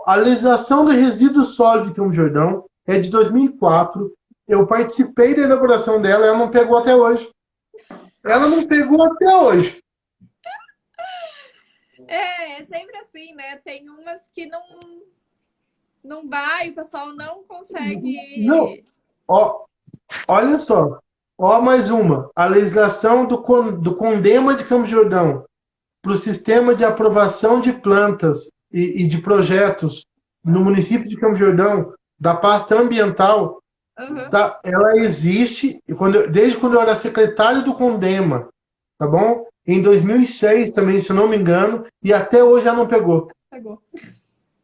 A legislação do resíduo sólido de Campos do Jordão é de 2004. Eu participei da elaboração dela, ela não pegou até hoje. Ela não pegou até hoje. É sempre assim, né? Tem umas que não vai, o pessoal não consegue. Não. Ó, olha só. Ó, mais uma. A legislação do Condema de Campos do Jordão para o sistema de aprovação de plantas e de projetos no município de Campos do Jordão, da pasta ambiental, tá, ela existe desde quando eu era secretário do Condema, tá bom? Em 2006 também, se eu não me engano, e até hoje ela não pegou.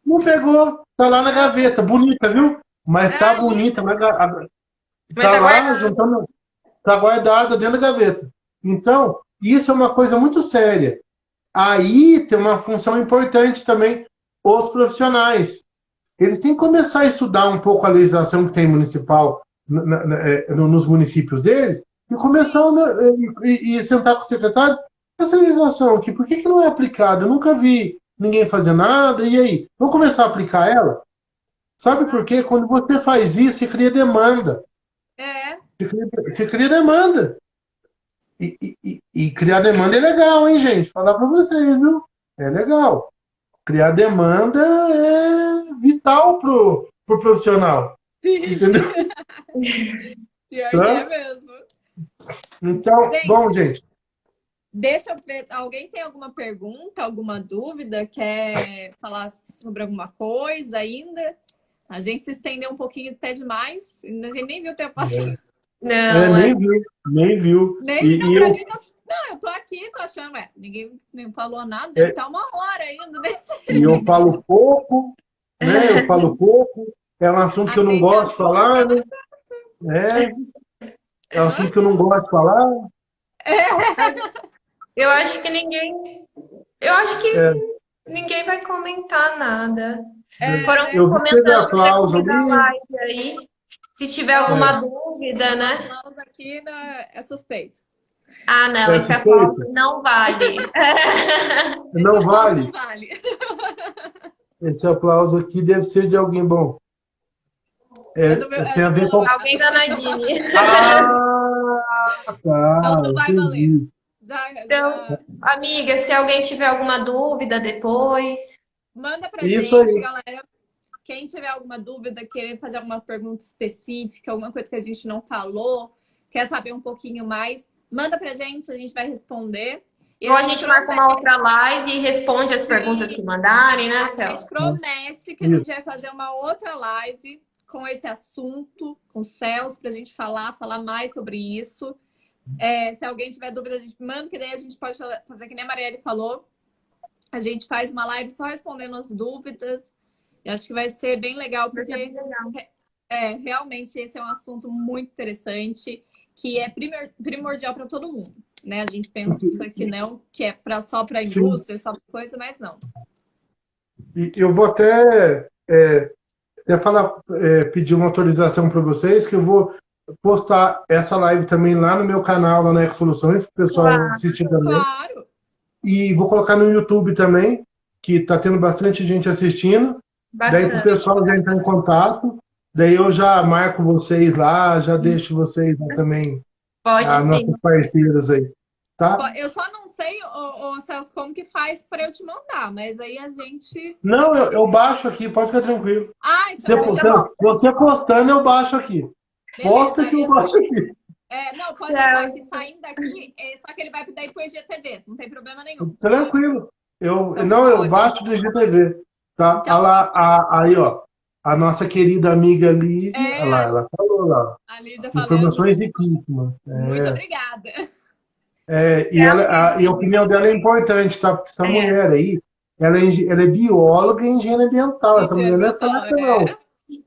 Não pegou, tá lá na gaveta, bonita, viu? Mas tá bonita, tá lá juntando, tá guardada dentro da gaveta. Então, isso é uma coisa muito séria. Aí tem uma função importante também, os profissionais. Eles têm que começar a estudar um pouco a legislação que tem municipal nos municípios deles e começar e sentar com o secretário. Essa legislação aqui, por que não é aplicada? Eu nunca vi ninguém fazer nada, e aí? Vamos começar a aplicar ela? Sabe por quê? Quando você faz isso, você cria demanda. Você cria demanda. E criar demanda é legal, hein, gente? Falar para vocês, viu? É legal. Criar demanda é vital pro profissional. Sim. Entendeu? Pior que é mesmo. Então, bom, gente. Deixa eu ver. Alguém tem alguma pergunta, alguma dúvida? Quer falar sobre alguma coisa ainda? A gente se estendeu um pouquinho até demais. A gente nem viu o tempo passar. Nem viu. Não, eu tô aqui, tô achando, ninguém nem falou nada, deve estar 1 hora ainda nesse. E eu falo pouco, né? Eu falo pouco. É um assunto que eu não gosto de falar, né? É um assunto que eu não gosto de falar. Eu acho que ninguém vai comentar nada. Foram comentando depois da live aí. Se tiver alguma dúvida, né? Aplauso aqui é suspeito. Ah, não, esse aplauso não vale. Não vale? Esse aplauso aqui deve ser de alguém bom. Tem a ver com... Alguém da Nadine. Não vai valer. Então, amiga, se alguém tiver alguma dúvida depois... Manda pra gente, galera. Quem tiver alguma dúvida, querer fazer alguma pergunta específica, alguma coisa que a gente não falou, quer saber um pouquinho mais, manda pra gente, a gente vai responder. Ou a gente marca uma outra live e responde as perguntas que mandarem, né, Celso? A gente promete que a gente vai fazer uma outra live com esse assunto, com o Celso, pra gente falar mais sobre isso. Se alguém tiver dúvida, a gente manda, que daí a gente pode fazer que nem a Marielle falou. A gente faz uma live só respondendo as dúvidas. Eu acho que vai ser bem legal, porque realmente esse é um assunto muito interessante, que é primordial para todo mundo, né? A gente pensa que não, que é só para a indústria, só para coisa, mas não. Eu vou até pedir uma autorização para vocês, que eu vou postar essa live também lá no meu canal, lá na Eco Soluções, para o pessoal assistir também. Claro. E vou colocar no YouTube também, que está tendo bastante gente assistindo. Bacana. Daí para o pessoal já entrar em contato. Daí eu já marco vocês lá, já deixo vocês lá também. Pode nossos parceiros aí. Tá? Eu só não sei, Celso, como que faz para eu te mandar, mas aí a gente... Não, eu baixo aqui, pode ficar tranquilo. Então você postando, eu baixo aqui. Beleza, posta que eu baixo aqui. Não, pode deixar que saindo daqui, só que ele vai daí pro IGTV, não tem problema nenhum. Tranquilo. Eu baixo do IGTV. Tá? Então, Olha lá, aí, ó. A nossa querida amiga Lívia, é, olha lá, ela falou lá. a Lídia falando, Informações riquíssimas. muito obrigada. E, e a opinião dela é importante, tá? Porque essa mulher aí, ela é bióloga e engenheira ambiental. Essa mulher não é fraca, não, tá?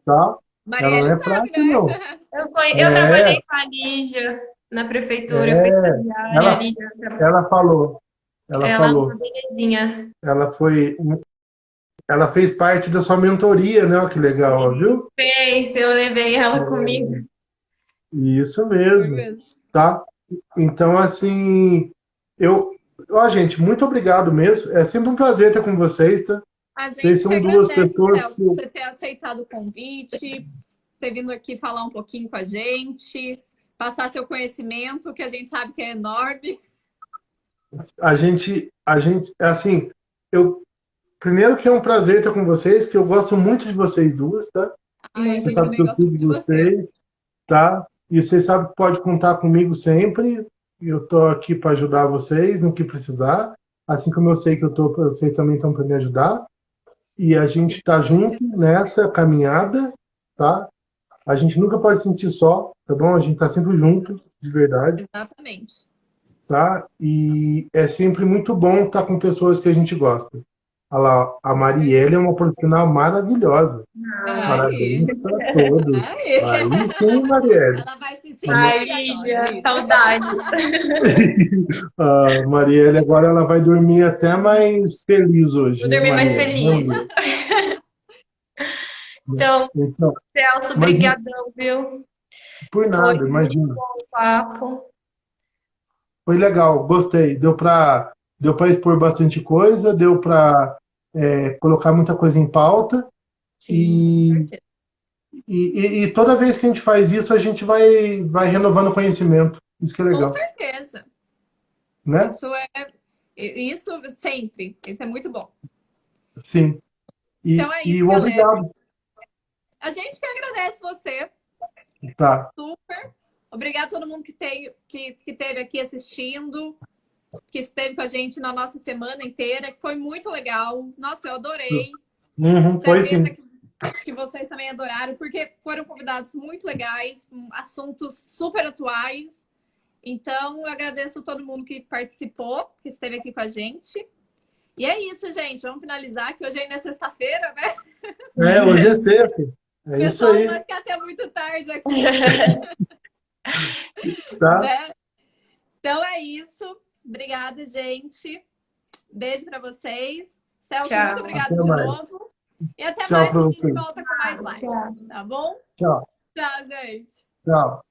Ela não Marielle é sabe, fraca, né? não. Eu trabalhei com a Lígia na prefeitura, fui estagiária, a Ela, Lígia. ela falou, ela Ela é uma falou, belezinha. ela fez parte da sua mentoria, né? Ó, que legal, ó, viu? Fez, eu levei ela comigo. Isso Foi mesmo, mesmo. tá? Então, assim, ó, gente, muito obrigado mesmo. É sempre um prazer ter com vocês, tá? A Vocês gente que são duas agradece, pessoas Celso, que por você ter aceitado o convite, ter vindo aqui falar um pouquinho com a gente, passar seu conhecimento, que a gente sabe que é enorme. assim, primeiro que é um prazer estar com vocês, que eu gosto muito de vocês duas, tá? Ai, a Você gente sabe que também eu gosta sigo muito de você. vocês, tá? E vocês sabem que pode contar comigo sempre. Eu tô aqui para ajudar vocês no que precisar. Assim como eu sei que vocês também estão para me ajudar. E a gente tá junto nessa caminhada, tá? A gente nunca pode se sentir só, tá bom? A gente tá sempre junto, de verdade, Exatamente. tá? E é sempre muito bom estar com pessoas que a gente gosta. Olha lá, a Marielle é uma profissional maravilhosa. Ai, Parabéns para todos. ai. Aí sim, Marielle. Ela vai se Ai, sentir Lídia, agora, Lídia. saudade. A Marielle agora ela vai dormir até mais feliz hoje, Vou né, dormir mais Marielle? feliz. Então, Então, Celso, mas brigadão, viu? por Foi nada, muito imagina. bom o papo. Foi legal, gostei. Deu para expor bastante coisa, deu para colocar muita coisa em pauta. Sim, E, Com certeza. e toda vez que a gente faz isso, a gente vai renovando o conhecimento. Isso que é Com legal, certeza. né? Isso sempre. Isso é muito bom. Sim. Então é E isso, galera. obrigado. A gente que agradece você. Tá. Super. Obrigada a todo mundo que esteve aqui assistindo, que esteve com a gente na nossa semana inteira, que foi muito legal. Nossa, eu adorei. Foi Certeza sim. que vocês também adoraram, porque foram convidados muito legais, assuntos super atuais. Então, eu agradeço a todo mundo que participou, que esteve aqui com a gente. E é isso, gente. Vamos finalizar, que hoje ainda é sexta-feira, né? Hoje é sexta. O É isso pessoal aí. vai ficar até muito tarde aqui, Tá? né? Então é isso. Obrigada, gente. Beijo para vocês. Celso, Tchau. muito obrigada Até de mais. novo. E até Tchau mais, pra a gente vocês. volta com mais lives. Tchau. Tá bom? Tchau. Tchau, gente. Tchau.